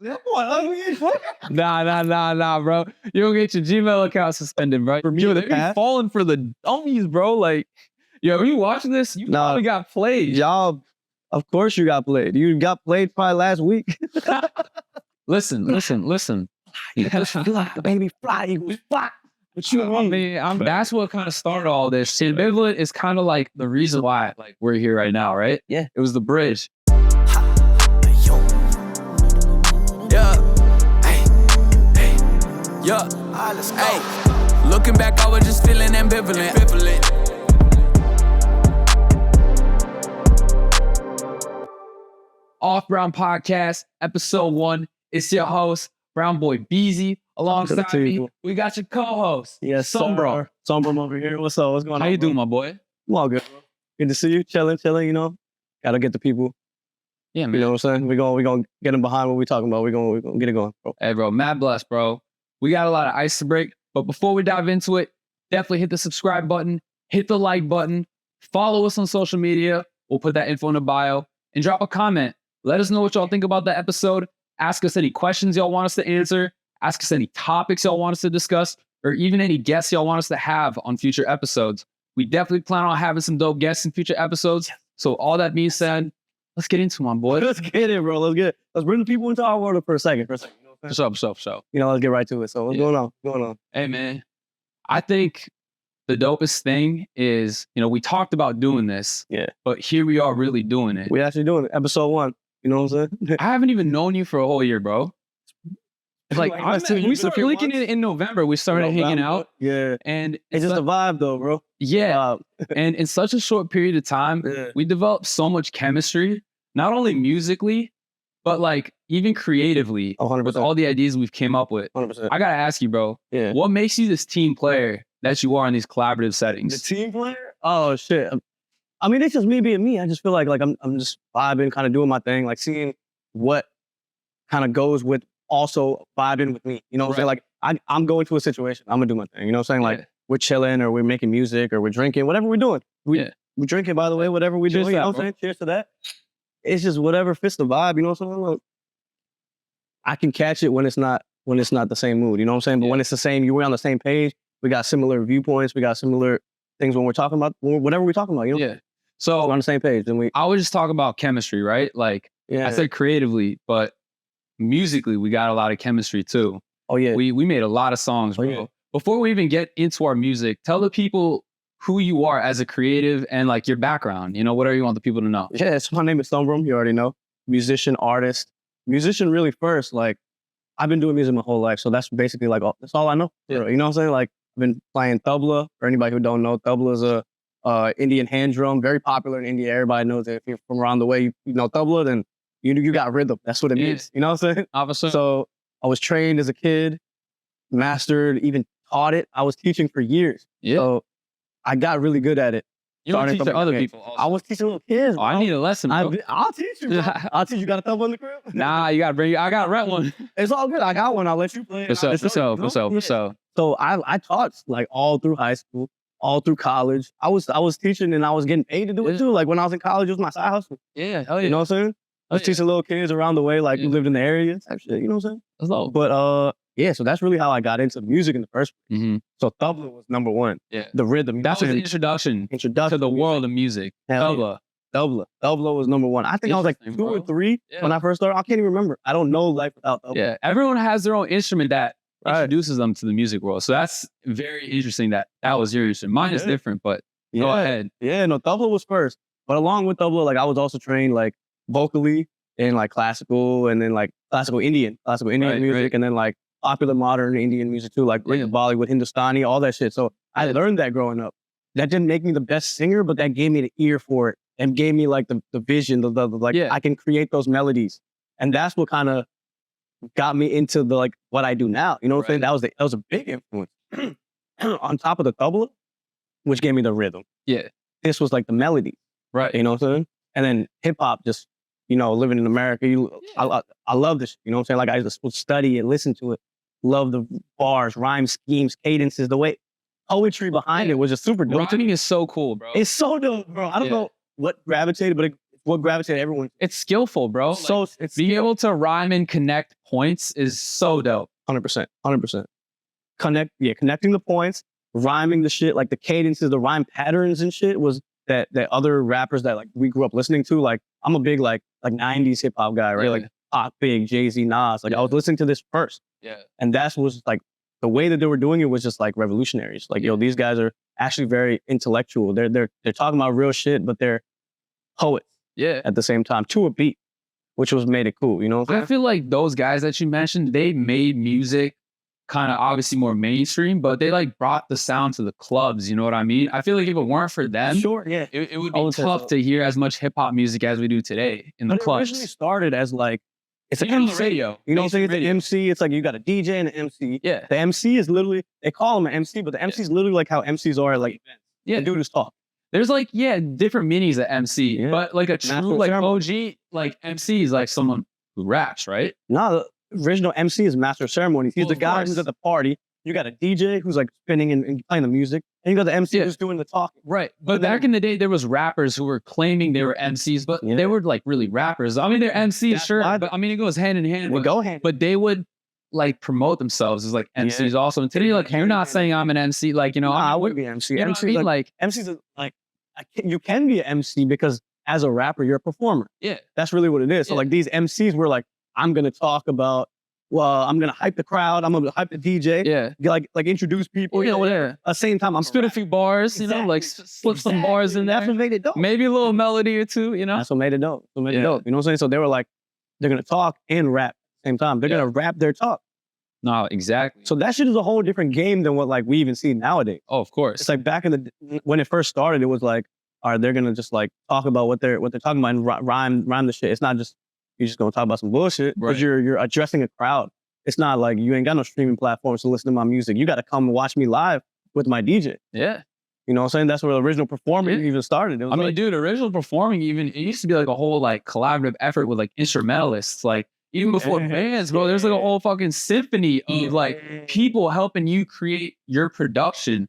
That boy ugly as fuck. Nah, bro. You don't get your Gmail account suspended, bro. For me, Yo, the they be past- falling for the dummies, bro. Like, yo, are you watching this? You Nah. probably got played. Y'all, of course you got played. You got played probably last week. Listen. Fly, baby, fly, Eagles, fly. What you I mean? mean, that's what kind of started all this. Ambivalent is kind of like the reason why like we're here right now, right? Yeah. It was the bridge. Yeah. Hey. Yeah. Let's go. Hey. Looking back, I was just feeling ambivalent. Off Brown Podcast, episode 1. It's your host, Brown Boy Beezy. Alongside me, we got your co-host, Yes, Sambrum. Sambrum over here. What's up? What's going on? How you bro? doing, my boy? I'm all good, bro. Good to see you. Chilling, you know. Gotta get the people. Yeah, man. You know what I'm saying? We're gonna get them behind what we're talking about. We're gonna get it going, bro. Hey, bro, mad blessed, bro. We got a lot of ice to break, but before we dive into it, definitely hit the subscribe button, hit the like button, follow us on social media. We'll put that info in the bio, and drop a comment. Let us know what y'all think about the episode. Ask us any questions y'all want us to answer. Ask us any topics y'all want us to discuss, or even any guests y'all want us to have on future episodes. We definitely plan on having some dope guests in future episodes. So all that being said, let's get into it, my boy. Let's get it, bro. Let's get it. Let's bring the people into our world for a second. You know what I'm saying? For sure. You know, let's get right to it. So what's going on? Hey, man, I think the dopest thing is, we talked about doing this. Yeah. But here we are really doing it. We actually doing it. Episode 1. You know what I'm saying? I haven't even known you for a whole year, bro. Like, we started linking it in November. We started hanging out. Yeah. And It's just a vibe though, bro. Yeah. And in such a short period of time, we developed so much chemistry, not only musically, but like even creatively 100%. with all the ideas we've came up with. 100%. I got to ask you, bro, Yeah. what makes you this team player that you are in these collaborative The settings? team player? Oh shit. I mean, it's just me being me. I just feel like I'm just vibing, kind of doing my thing, like seeing what kind of goes with also vibing with me. You know what I'm saying? Like I'm going to a situation, I'm gonna do my thing. You know what I'm saying? Like we're chilling or we're making music or we're drinking, whatever we're doing. We're drinking, by the way, whatever we do. You know what I'm saying? Cheers to that. It's just whatever fits the vibe. You know what I'm saying? Like, I can catch it when it's not the same mood. You know what I'm saying? But when it's the same, we're on the same page. We got similar viewpoints. We got similar things when we're talking about whatever we're talking about. You know? Yeah. So we're on the same page. And I would just talk about chemistry, right? Like I said creatively, but musically, we got a lot of chemistry too. Oh yeah. We made a lot of songs, bro. Yeah. Before we even get into our music, tell the people who you are as a creative and like your background. Whatever you want the people to know. Yeah, so my name is Sambrum. You already know. Musician, artist. Musician really first. Like I've been doing music my whole life, so that's basically like that's all I know. Yeah. You know what I'm saying? Like I've been playing tabla. For anybody who don't know, tabla is a Indian hand drum, very popular in India. Everybody knows it. If you're from around the way, you know tabla, then you got rhythm. That's what it means. You know what I'm saying? Obviously. So I was trained as a kid, mastered, even taught it. I was teaching for years. Yeah. So I got really good at it. You don't teach other people also. I was teaching little kids. Oh, I need a lesson, bro. I'll teach you. Bro. I'll teach you. You got a tabla in the crib? Nah, you gotta I gotta rent one. It's all good. I got one. I'll let you play. For so. So I taught like all through high school, all through college. I was teaching and I was getting paid to do it too. Like when I was in college, it was my side hustle. Yeah, hell yeah. You know what I'm saying? I was teaching little kids around the way, like who lived in the area, type shit. You know what I'm saying? That's dope. But yeah, so that's really how I got into music in the first place. Mm-hmm. So tabla was number one. Yeah. The rhythm. That's the introduction to the world of music. Tabla. Tabla was number one. I think I was like 2 or 3 when I first started. I can't even remember. I don't know life without tabla. Yeah, everyone has their own instrument that introduces them to the music world. So that's very interesting that was your instrument. Mine is different, but go ahead. Yeah, no, tabla was first. But along with tabla, like I was also trained like vocally in like classical and then like classical Indian music and then like popular modern Indian music too, like Bollywood, Hindustani, all that shit. So I learned that growing up. That didn't make me the best singer, but that gave me the ear for it and gave me like the vision, I can create those melodies. And that's what kind of got me into the like what I do now. You know what I'm saying? That was a big influence. On top of the tabla, which gave me the rhythm. Yeah. This was like the melody. Right. You know what I'm saying? And then hip hop just, living in America, I love this. You know what I'm saying? Like I just would study it, listen to it, love the bars, rhyme schemes, cadences, the way poetry behind it was just super dope. Rhyming is so cool, bro. It's so dope, bro. I don't know what gravitated, but it's what gravitated everyone. It's skillful, bro. So Like, it's being able to rhyme and connect points is so dope. 100%. Connecting the points, rhyming the shit, like the cadences, the rhyme patterns and shit was that other rappers that like we grew up listening to. Like I'm a big like 90s hip hop guy, right? Yeah. Like Pac, Big, Jay-Z, Nas. Like I was listening to this first. Yeah. And that was like the way that they were doing it was just like revolutionaries. Like, yo, these guys are actually very intellectual. They're talking about real shit, but they're poets at the same time to a beat, which was made it cool, you know? I feel like those guys that you mentioned, they made music kind of obviously more mainstream, but they like brought the sound to the clubs. You know what I mean? I feel like if it weren't for them, it would be tough to hear as much hip hop music as we do today in the clubs. It originally started as like, it's an on the MC. radio. You know what I'm saying? It's an MC. It's like you got a DJ and an MC. Yeah. The MC is literally, they call him an MC, but the MC is literally like how MCs are at like events. Yeah. The dude is talk. There's like, different meanings of MC, but like a true like OG, like MC is like someone who raps, right? No, the original MC is Master of Ceremonies. He's the guy who's at the party. You got a DJ who's like spinning and playing the music, and you got the MC who's doing the talking. Right. But back in the day, there was rappers who were claiming they were MCs, but they were like really rappers. I mean, they're MCs, sure, but I mean, it goes hand in hand. But they would like promote themselves as like MCs also. And today, like, you're not saying I'm an MC, like, you know, I wouldn't be MC. You know MC, like MCs, like you can be an MC because as a rapper, you're a performer. Yeah, that's really what it is. So like these MCs were like, I'm gonna talk about. Well, I'm gonna hype the crowd. I'm gonna hype the DJ. Yeah, like introduce people. You know, at the same time, I'm spit a few bars. You know, like slip some bars in there. That's what made it dope. Maybe a little melody or two. You know, that's what made it dope. You know what I'm saying? So they were like, they're gonna talk and rap at the same time. They're gonna rap their talk. No, exactly. So that shit is a whole different game than what like we even see nowadays. Oh, of course. It's like back in the when it first started, it was like, all right, they're gonna just like talk about what they're talking about and rhyme the shit. It's not just you're just gonna talk about some bullshit, but you're addressing a crowd. It's not like you ain't got no streaming platforms to listen to my music. You got to come and watch me live with my DJ. Yeah. You know what I'm saying? That's where the original performing even started. It was mean, dude, original performing it used to be like a whole like collaborative effort with like instrumentalists. Like even before bands, bro, there's like a whole fucking symphony of like people helping you create your production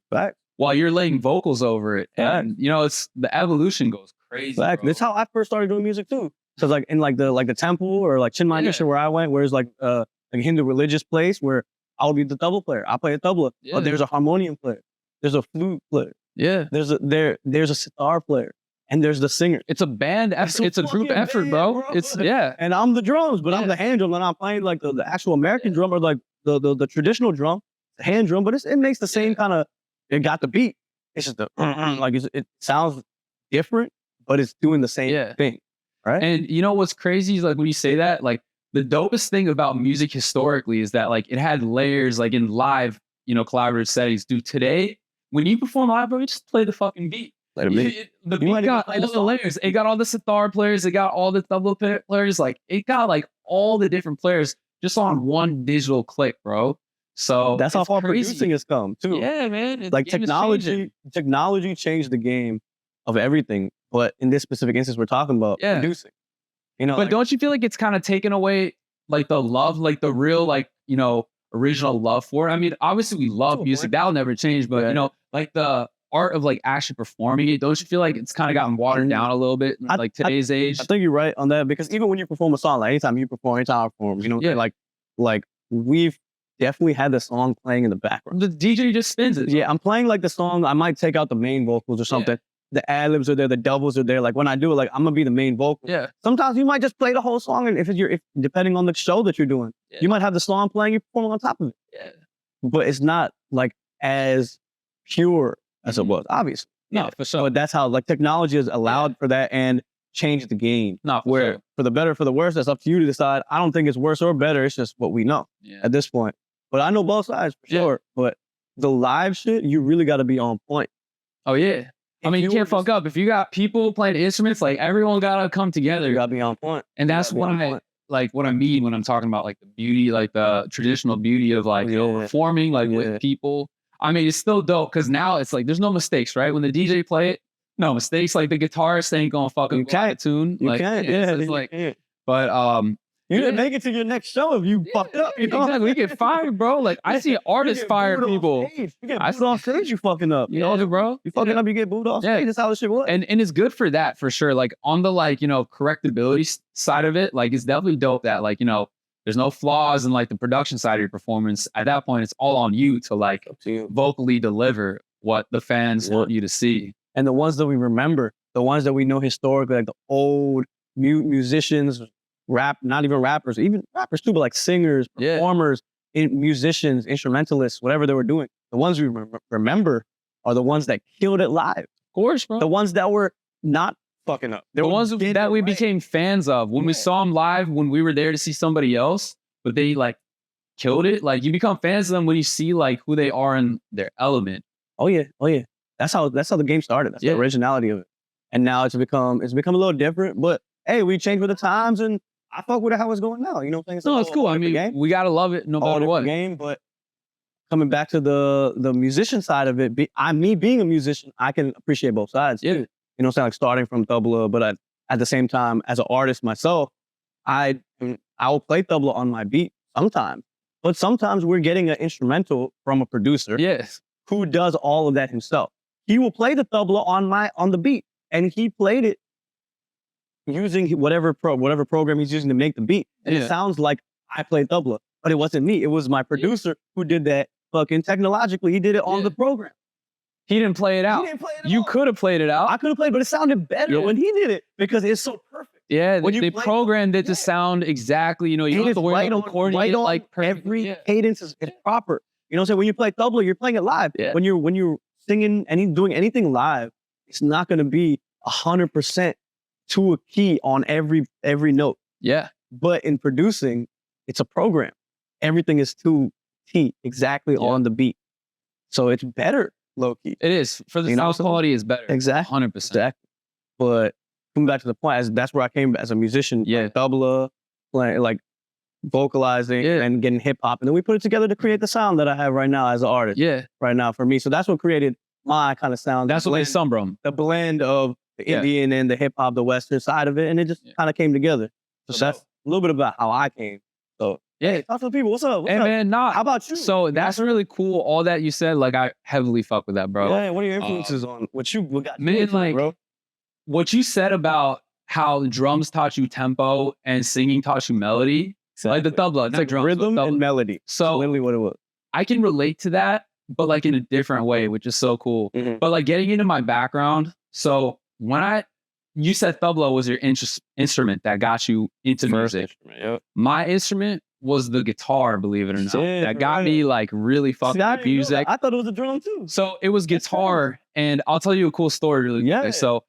while you're laying vocals over it. And you know, it's the evolution goes crazy. That's how I first started doing music too. So like in like the temple or like Chiang Mai Nation where I went, where it's like a Hindu religious place where I'll be the double player. I play a tabla, but there's a harmonium player. There's a flute player. Yeah. There's a sitar player. And there's the singer. It's a band effort. It's a group effort, bro. It's And I'm the drums, but I'm the hand drum, and I'm playing like the actual American drum or like the traditional drum, the hand drum, but it makes the same kind of, it got the beat. It's just the like it sounds different, but it's doing the same thing. Right. And you know what's crazy is like when you say that, like the dopest thing about music historically is that like it had layers like in live, you know, collaborative settings. Dude, today, when you perform live, bro, you just play the fucking beat. The beat got all the layers. It got all the sitar players. It got all the tabla players. Like it got like all the different players just on one digital click, bro. So that's how far producing has come too. Yeah, man. Like technology changed the game of everything. But in this specific instance, we're talking about producing. You know, but don't you feel like it's kind of taken away like the love, like the real, like, you know, original love for it? I mean, obviously we love music. That'll never change. But, you know, like the art of like actually performing it, don't you feel like it's kind of gotten watered down a little bit in like today's age? I think you're right on that, because even when you perform a song, like anytime I perform, you know, like we've definitely had the song playing in the background. The DJ just spins it. Yeah, I'm playing like the song. I might take out the main vocals or something. The ad-libs are there, the doubles are there. Like when I do it, like I'm gonna be the main vocal. Yeah. Sometimes you might just play the whole song, and if depending on the show that you're doing, you might have the song playing, you perform on top of it. Yeah. But it's not like as pure as it was, obviously. No, for sure. But that's how like technology has allowed for that and changed the game. No, for the better, for the worse, that's up to you to decide. I don't think it's worse or better. It's just what we know at this point. But I know both sides for sure. But the live shit, you really got to be on point. Oh yeah. I mean, you can't fuck up. If you got people playing instruments, like everyone gotta come together. You gotta be on point. And that's what I mean when I'm talking about like the beauty, like the traditional beauty of like performing like with people. I mean, it's still dope because now it's like there's no mistakes, right? When the DJ play it, no mistakes. Like the guitarist ain't gonna fucking tune. You Like, can't. But You didn't make it to your next show if you fucked up. You know? Exactly. We get fired, bro. Like I see artists fire people. You get booed off stage, you fucking up. You know, bro. You fucking up, you get booed off stage. That's how this shit works. And it's good for that for sure. Like on the like, you know, correctability side of it, like it's definitely dope that like, you know, there's no flaws in like the production side of your performance. At that point, it's all on you to like vocally deliver what the fans want you to see. And the ones that we remember, the ones that we know historically, like the old musicians, not even rappers, even rappers too, but like singers, performers, musicians, instrumentalists, whatever they were doing. The ones we remember are the ones that killed it live. Of course, bro. The ones that were not fucking up. The ones that we became fans of when we saw them live, when we were there to see somebody else, but they like killed it. Like you become fans of them when you see like who they are in their element. Oh yeah. That's how the game started. That's the originality of it. And now it's become a little different. But hey, we changed with the times, and I fuck with how it's going now. You know what I'm saying? No, it's cool. I mean, we gotta love it no matter what. Game, but coming back to the musician side of it, me being a musician, I can appreciate both sides. Yeah. Too. You know what I'm saying? Like starting from tabla, but at the same time, as an artist myself, I will play tabla on my beat sometimes. But sometimes we're getting an instrumental from a producer who does all of that himself. He will play the tabla on the beat, and he played it using whatever program he's using to make the beat. And it sounds like I played tabla, but it wasn't me. It was my producer who did that fucking technologically. He did it on the program. He didn't play it out. You could have played it out. I could have played, but it sounded better when he did it because it's so perfect. Yeah, they programmed it to sound exactly, you know, you don't have to worry about recording it like every cadence is proper. You know what I'm saying? When you play tabla, you're playing it live. Yeah. When you're singing and doing anything live, it's not going to be 100% to a key on every note. Yeah. But in producing, it's a program. Everything is to T, exactly on the beat. So it's better, low key. It is. For the sound quality is better. Exactly. 100%. Exactly. But coming back to the point, that's where I came as a musician. Yeah. Tabla, playing, like vocalizing and getting hip hop. And then we put it together to create the sound that I have right now as an artist. Yeah. Right now for me. So that's what created my kind of sound. That's what made Sambrum. The blend of the Indian and the hip hop, the Western side of it. And it just kind of came together. So that's a little bit about how I came. So yeah. Talk to the people. What's up? What's up? Man, how about you? So that's really cool. All that you said, like I heavily fuck with that, bro. Yeah, what are your influences on what got man, like, bro? What you said about how drums taught you tempo and singing taught you melody. Exactly. Like the tabla, it's like drums, rhythm and melody. So literally what it was. I can relate to that, but like in a different way, which is so cool. But like getting into my background. So when you said tabla was your instrument that got you into music. My instrument was the guitar, believe it or not. That got me like really fucking with music. I thought it was a drum too. So it was guitar, and I'll tell you a cool story really quick. So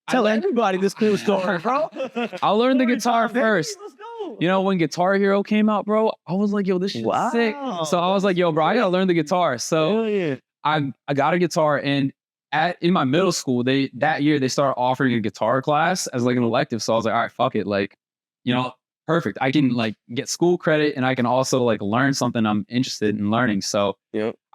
tell everybody this cool story, bro. I learned the guitar first. Let's go. You know, when Guitar Hero came out, bro, I was like, yo, this shit's sick. So I was like, yo, bro, I gotta learn the guitar. So I got a guitar, and in my middle school, that year they started offering a guitar class as like an elective. So I was like, all right, fuck it. Like, you know, perfect. I can like get school credit, and I can also like learn something I'm interested in learning. So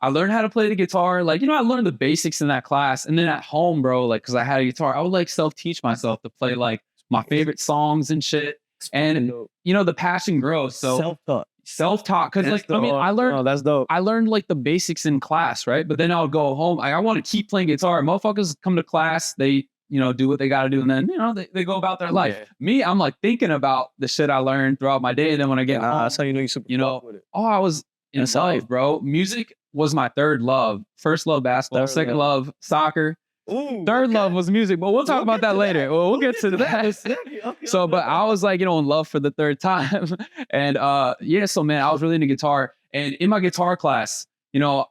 I learned how to play the guitar. Like, you know, I learned the basics in that class. And then at home, bro, like, cause I had a guitar, I would like self-teach myself to play like my favorite songs and shit. And you know, the passion grows. So self-taught. Cause like, I mean, I learned, that's dope. I learned like the basics in class, right? But then I would go home. I want to keep playing guitar. Motherfuckers come to class, they, you know, do what they got to do. And then, you know, they go about their life. Me, I'm like thinking about the shit I learned throughout my day. And then when I get home, that's how you know you're super with it. I was in life, bro. Music was my third love. First love, basketball. Second love, soccer. Third love was music, but we'll talk about that later. Well, we'll get to that. So, but I was like, you know, in love for the third time. And so man, I was really into guitar. And in my guitar class, you know,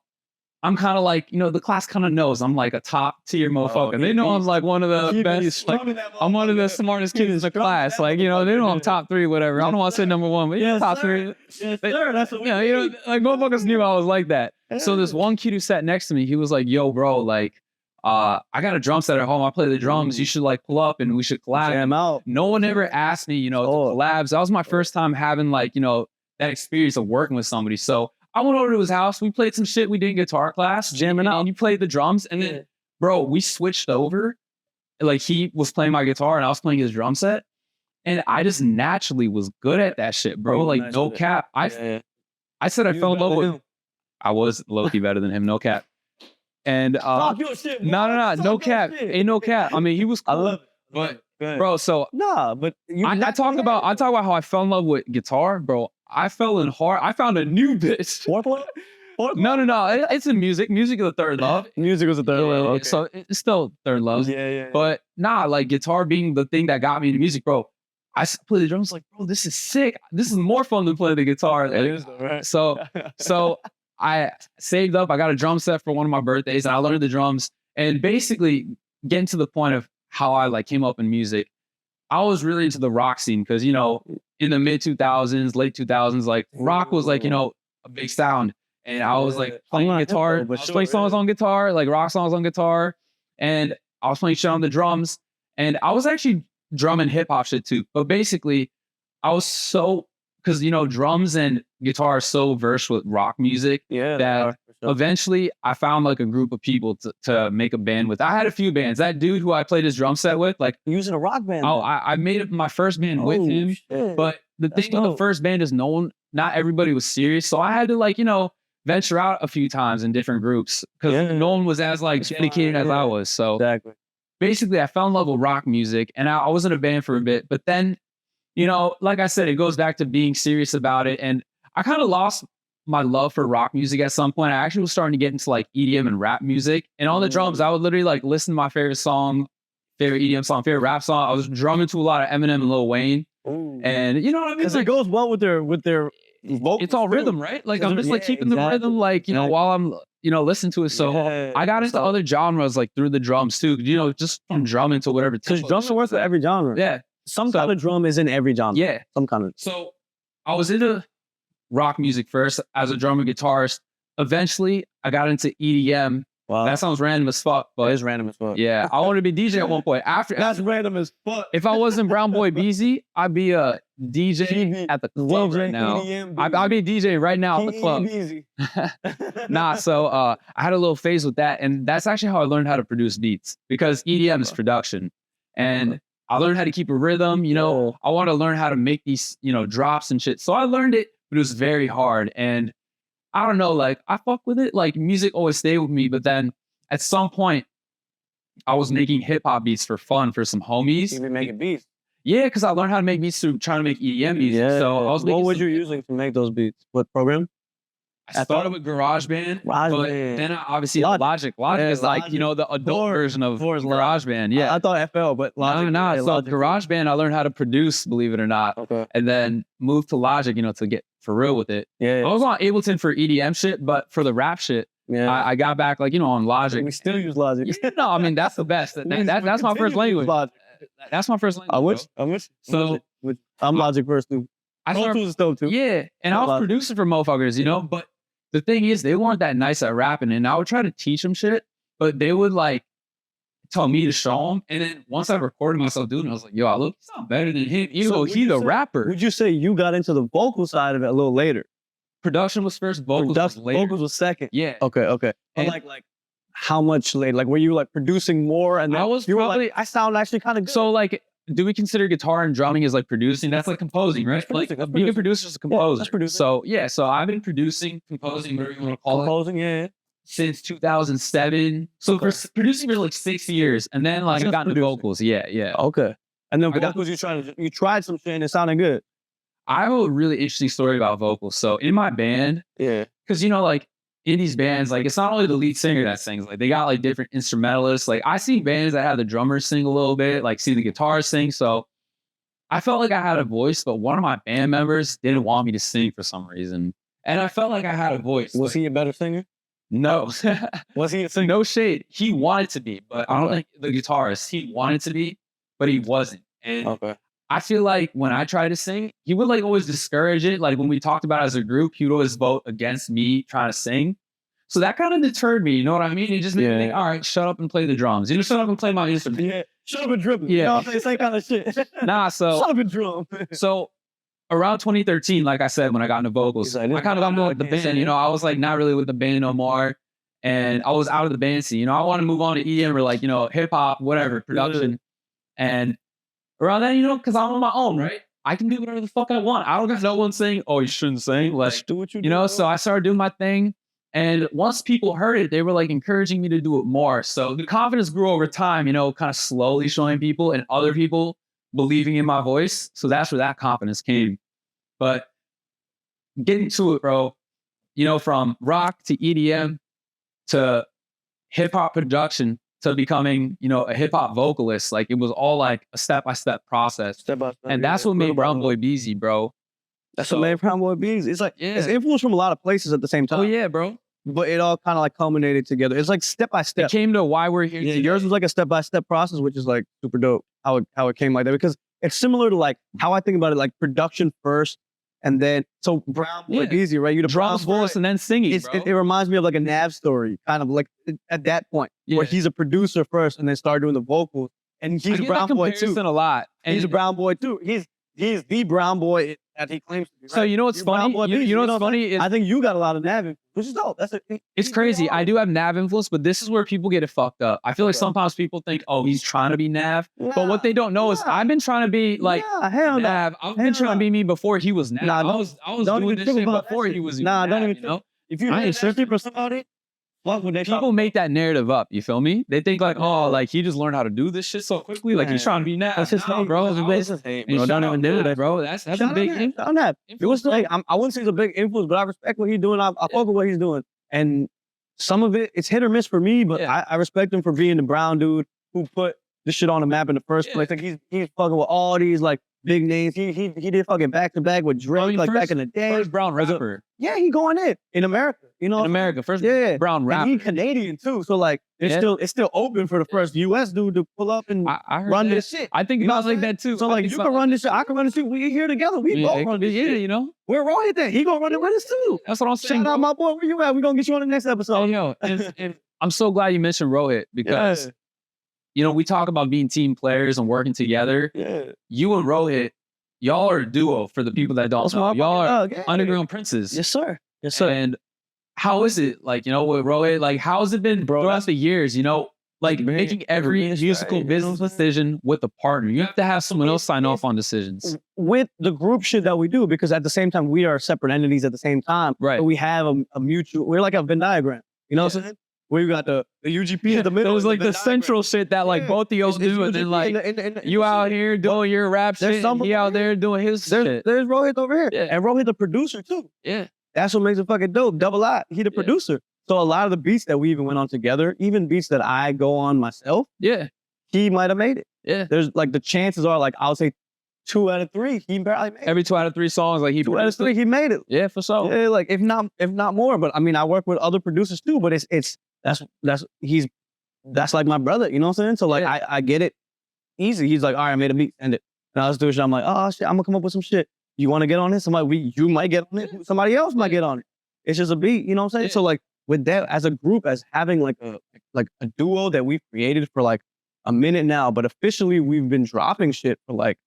I'm kind of like, you know, the class kind of knows I'm like a top tier motherfucker. They know I'm like one of the best, like, I'm one of the smartest kids in the class. Like, you know, they know I'm top 3, whatever. I don't want to say number 1, but top 3. Yes, sir. That's what you know, like motherfuckers knew I was like that. So this one kid who sat next to me, he was like, yo, bro, like, I got a drum set at home. I play the drums. You should like pull up and we should collab. Jam out. No one ever asked me, you know, to collabs. That was my first time having like, you know, that experience of working with somebody. So I went over to his house. We played some shit. We did guitar class, jamming out. And you played the drums. And then, bro, we switched over. Like he was playing my guitar and I was playing his drum set. And I just naturally was good at that shit, bro. Like, no cap. I said I fell in love with. I was low-key better than him, no cap. And no cap. Ain't no cap. I mean, he was cool. I love it. But bro, so but I talk about how I fell in love with guitar, bro. I fell in hard. I found a new bitch. foreplay. No. It's in music. Music is the third love. Music was the third love. Okay. So it's still third love. Yeah. But nah, like guitar being the thing that got me into music, bro. I played the drums like, bro, this is sick. This is more fun than playing the guitar. It is though, right? So I saved up. I got a drum set for one of my birthdays, and I learned the drums. And basically, getting to the point of how I like came up in music, I was really into the rock scene because in the mid 2000s, late 2000s, like rock was like a big sound, and I was like playing guitar, I was playing songs on guitar, like rock songs on guitar, and I was playing shit on the drums, and I was actually drumming hip hop shit too. But basically, I was so because drums and guitar are so versed with rock music that eventually I found like a group of people to make a band with. I had a few bands. That dude who I played his drum set with, like using a rock band. Oh, I made it my first band with him. Shit. But the thing with the first band is not everybody was serious. So I had to venture out a few times in different groups because no one was as like dedicated as I was. So basically I fell in love with rock music and I was in a band for a bit, but then like I said, it goes back to being serious about it. And I kind of lost my love for rock music at some point. I actually was starting to get into like EDM and rap music. And on the drums, I would literally like listen to my favorite song, favorite EDM song, favorite rap song. I was drumming to a lot of Eminem and Lil Wayne. Ooh. And you know what I mean? Because it goes well with their vocals. It's all rhythm, right? Like I'm just like keeping the rhythm, like, while I'm, listening to it. So I got into other genres like through the drums too. Just from drumming to whatever. Because drums are worth for every genre. Yeah. Some kind of drum is in every genre. Yeah. Some kind of. So I was into rock music first as a drummer guitarist. Eventually, I got into EDM. Wow. That sounds random as fuck, but it is random as fuck. Yeah, I wanted to be DJ at one point. That's random as fuck. If I wasn't Brown Boy Beezy, I'd be a DJ at the club right now. I'd be a DJ right now at the club. So I had a little phase with that, and that's actually how I learned how to produce beats because EDM is production, and I learned how to keep a rhythm. I want to learn how to make these drops and shit. So I learned it, but it was very hard, and I don't know, like I fuck with it. Like music always stayed with me, but then at some point I was making hip hop beats for fun for some homies. You been making beats? Yeah, because I learned how to make beats through trying to make EDM music. Yeah. So I was what was you using to make those beats? What program? I started with GarageBand, but then I obviously Logic. Logic is like, the adult version of GarageBand. Yeah. I thought FL, but Logic. No. So GarageBand, I learned how to produce, believe it or not. Okay. And then moved to Logic, to get for real with it. Yeah. I was on Ableton for EDM shit, but for the rap shit, I got back like, on Logic. We still use Logic. No, I mean, that's the best. That's my first language. That's my first language. I wish. So I'm Logic first too. Pro Tools is dope too. Yeah. And I was producing for motherfuckers, but the thing is, they weren't that nice at rapping, and I would try to teach them shit, but they would like tell me to show them. And then once I recorded myself doing it, I was like, yo, I look sound better than him, even though he's a rapper. Would you say you got into the vocal side of it a little later? Production was first, vocals was later. Vocals was second. Yeah. Okay. But like how much later? Like were you like producing more? And then I was you probably, were like, I sound actually kind of good. So like, do we consider guitar and drumming as like producing? That's like composing, right? Like being a producer is a composer. That's producing. So I've been producing, composing, whatever you want to call it. Since 2007. So for producing for like 6 years, and then like I got into vocals. Yeah. Okay. And then vocals, you tried some shit and it sounded good. I have a really interesting story about vocals. So in my band, because like in these bands, like it's not only the lead singer that sings, like they got like different instrumentalists. Like I see bands that have the drummer sing a little bit, like see the guitar sing. So I felt like I had a voice, but one of my band members didn't want me to sing for some reason. And I felt like I had a voice. Was he a better singer? No. Was he a singer? No shade. He wanted to be, but I don't think the guitarist, he wanted to be, but he wasn't. And I feel like when I tried to sing, he would like always discourage it. Like when we talked about it as a group, he would always vote against me trying to sing. So that kind of deterred me. You know what I mean? It just made me think, all right, shut up and play the drums. Shut up and play my instrument. Yeah. Shut up and drum. Yeah. Same kind of shit. So shut up and drum. So around 2013, like I said, when I got into vocals, I kind of got into like the band. I was like not really with the band no more. And I was out of the band scene. I want to move on to EDM or like, hip hop, whatever, production. And around that, you know, because I'm on my own, right? I can do whatever the fuck I want. I don't got no one saying, "Oh, you shouldn't sing." Like, Just do what you you know. do, So I started doing my thing, and once people heard it, they were like encouraging me to do it more. So the confidence grew over time, you know, kind of slowly showing people and other people believing in my voice. So that's where that confidence came. But getting to it, bro, you know, from rock to EDM to hip hop production to becoming, you know, a hip hop vocalist, like it was all like a step-by-step process. Step by step. And that's what made Brown Boy Beezy, bro. That's what made Brown Boy Beezy. It's like, it's influenced from a lot of places at the same time. Oh yeah, bro. But it all kind of like culminated together. It's like step by step. It came to why we're here. Yeah, today. yours was like a step by step process, which is like super dope. How it came like that, because it's similar to like how I think about it, like production first, and then so Brown Boy Beezy, right? You the drums first and then singing. It reminds me of like a Nav story, kind of like at that point where he's a producer first and then start doing the vocals, and he's a Brown Boy too. A lot. And he's a Brown Boy too. He's the Brown Boy that he claims to be. Right? So you know what's funny? You know what's funny is I think you got a lot of Nav, which is dope. It's crazy. I do have Nav influence, but this is where people get it fucked up. I feel like sometimes people think, oh, he's trying to be Nav. But what they don't know is I've been trying to be like Nav. I've been trying to be me before he was Nav. I was doing this shit before he was Nav, don't even, you know? If you ain't searching for somebody, fuck what they people make that narrative up, you feel me? They think like, oh, like he just learned how to do this shit so quickly. Like he's trying to be Nav. That's just hate, bro. It's just hate, bro. Don't even do that, bro. That's a big influence. It was like, I wouldn't say it's a big influence, but I respect what he's doing. I fuck with what he's doing. And some of it, it's hit or miss for me, but I respect him for being the brown dude who put this shit on the map in the first place. Like he's fucking with all these like big names. He did fucking back to back with Drake, like back in the day. First brown rapper. Yeah, he going in America. You know, in America, first brown rapper. And he Canadian too, so like it's still open for the first U.S. dude to pull up and run this shit. I think about like that too. So like you can run this shit, I can run this shit. We here together. We both run this shit. You know, we're Rohit there. He gonna run it with us too. That's what I'm saying. Shout out my boy. Where you at? We gonna get you on the next episode. Yo, and I'm so glad you mentioned Rohit because you know we talk about being team players and working together. Yeah, you and Rohit, y'all are a duo. For the people that don't know, y'all are underground princes. Yes, sir. Yes, sir. And how is it, like, you know, with Rohit, like, how has it been throughout the years, you know, like making every musical business decision with a partner? You have to have someone else sign off on decisions. With the group shit that we do, because at the same time, we are separate entities at the same time. Right. But we have a mutual, we're like a Venn diagram. You know what I'm saying? We got the UGP in the middle. It was like the central shit that like both of y'all do, and then like you out here doing your rap shit, and he out there doing his shit. There's Rohit over here. And Rohit the producer too. Yeah. That's what makes it fucking dope. Double I. He the producer. So a lot of the beats that we even went on together, even beats that I go on myself, he might have made it. Yeah. There's like the chances are like I'll say 2 out of 3, he barely made it. Every 2 out of 3 songs, like 2 out of 3, he made it. Yeah, for sure. Yeah, like if not more. But I mean, I work with other producers too. But that's like my brother. You know what I'm saying? So like I get it easy. He's like, all right, I made a beat, send it. And I was doing shit. I'm like, oh shit, I'm gonna come up with some shit. You want to get on it? You might get on it. Somebody else might get on it. It's just a beat. You know what I'm saying? Yeah. So like with that, as a group, as having like a duo that we've created for like a minute now, but officially we've been dropping shit for like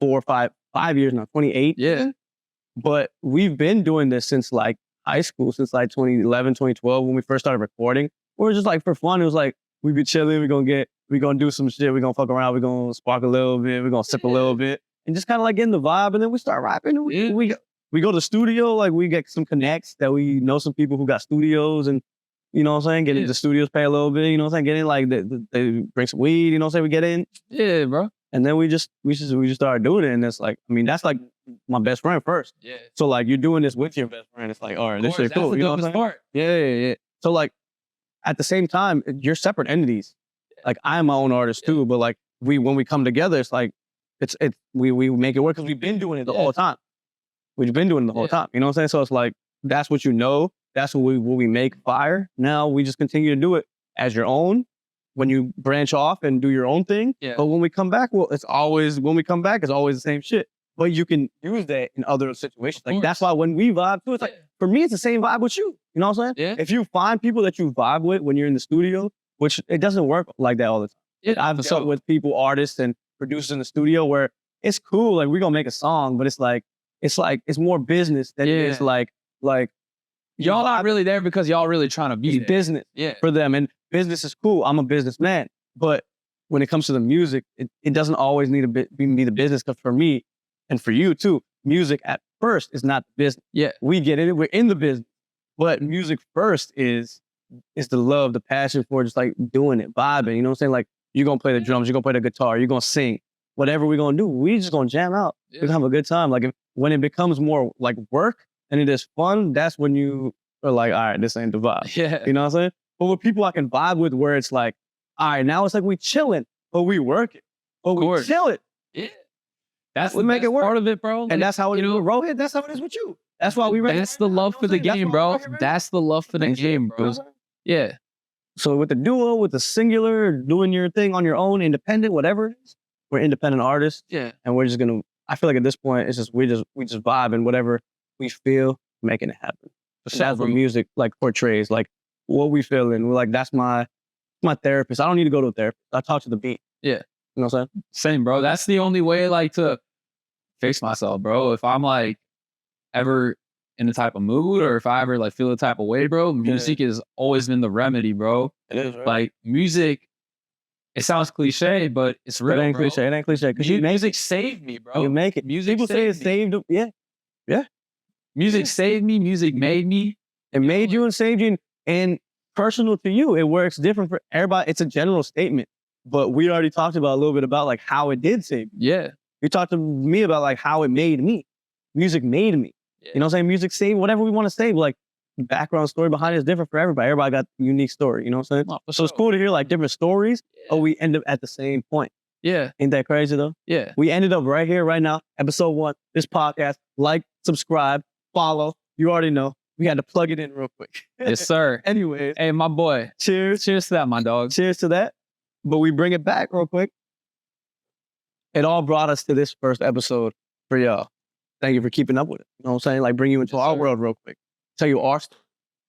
4 or 5 years now, 28. Yeah. But we've been doing this since like high school, since like 2011, 2012, when we first started recording. We were just like for fun. It was like, we be chilling, we gonna do some shit, we gonna fuck around, we gonna spark a little bit, we gonna sip a little bit. And just kind of like getting the vibe, and then we start rapping. And we go to the studio, like we get some connects that we know some people who got studios, and you know what I'm saying, get into the studios, pay a little bit, you know what I'm saying, get in like they bring some weed, you know what I'm saying, we get in. Yeah, bro. And then we just started doing it, and it's like, I mean, that's like my best friend first. Yeah. So like you're doing this with your best friend, it's like, all right, this shit cool. You know what I'm saying? Yeah. So like at the same time, you're separate entities. Like I'm my own artist too, but like when we come together, it's like we make it work because we've been doing it the whole time. We've been doing it the whole time. You know what I'm saying? So it's like that's what you know. That's what we make fire. Now we just continue to do it as your own. When you branch off and do your own thing. Yeah. But when we come back, it's always the same shit. But you can use that in other situations. Like that's why when we vibe too, it's like for me, it's the same vibe with you. You know what I'm saying? Yeah. If you find people that you vibe with when you're in the studio, which it doesn't work like that all the time. Yeah, I've dealt with people, artists and producers in the studio where it's cool, like we're gonna make a song, but it's more business than it is like y'all not really there because y'all really trying to be business for them. And business is cool. I'm a businessman, but when it comes to the music, it doesn't always need to be the business. Because for me, and for you too, music at first is not the business. Yeah. We get it. We're in the business. But music first is the love, the passion for just like doing it, vibing. You know what I'm saying? Like, you're going to play the drums, you're going to play the guitar, you're going to sing. Whatever we're going to do, we just going to jam out. Yeah. We're going to have a good time. Like, when it becomes more like work and it is fun, that's when you are like, all right, this ain't the vibe. Yeah. You know what I'm saying? But with people I can vibe with where it's like, all right, now it's like we chilling, but we working. But we chilling. Yeah. That's we the make best it work. part of it, bro. And that's how it is with Rohit. That's how it is with you. That's why we That's the love for the game, bro. That's the love for the game, bro. Yeah. So with the duo, with the singular, doing your thing on your own, independent, whatever it is, we're independent artists. Yeah. And we're just gonna, I feel like at this point, it's just we just vibe and whatever we feel, making it happen. So that's what music like portrays, like what we feeling. We're like, that's my therapist. I don't need to go to a therapist. I talk to the beat. Yeah. You know what I'm saying? Same, bro. That's the only way like to fix myself, bro. If I'm like ever in the type of mood or if I ever like feel the type of way, bro, music has always been the remedy, bro. It is, right? Like music, it sounds cliche, but it's real. It ain't bro. cliche. It ain't cliche. Because music saved me, bro. You make it. Music People say it saved me. saved them. Yeah. Music saved me. Music made me. It made you and saved you. And personal to you, it works different for everybody. It's a general statement. But we already talked about a little bit about like how it did save you. Yeah. You talked to me about like how it made me. Music made me. Yeah. You know what I'm saying? Music saved whatever we want to save. Like, background story behind it is different for everybody. Everybody got a unique story. You know what I'm saying? Oh, so it's cool to hear like different stories, but we end up at the same point. Yeah. Ain't that crazy though? Yeah. We ended up right here, right now, episode 1, this podcast. Like, subscribe, follow. You already know. We had to plug it in real quick. Yes, sir. Anyways. Hey, my boy. Cheers. Cheers to that, my dog. Cheers to that. But we bring it back real quick. It all brought us to this first episode for y'all. Thank you for keeping up with it. You know what I'm saying? Like, bring you into our world real quick. Tell you our story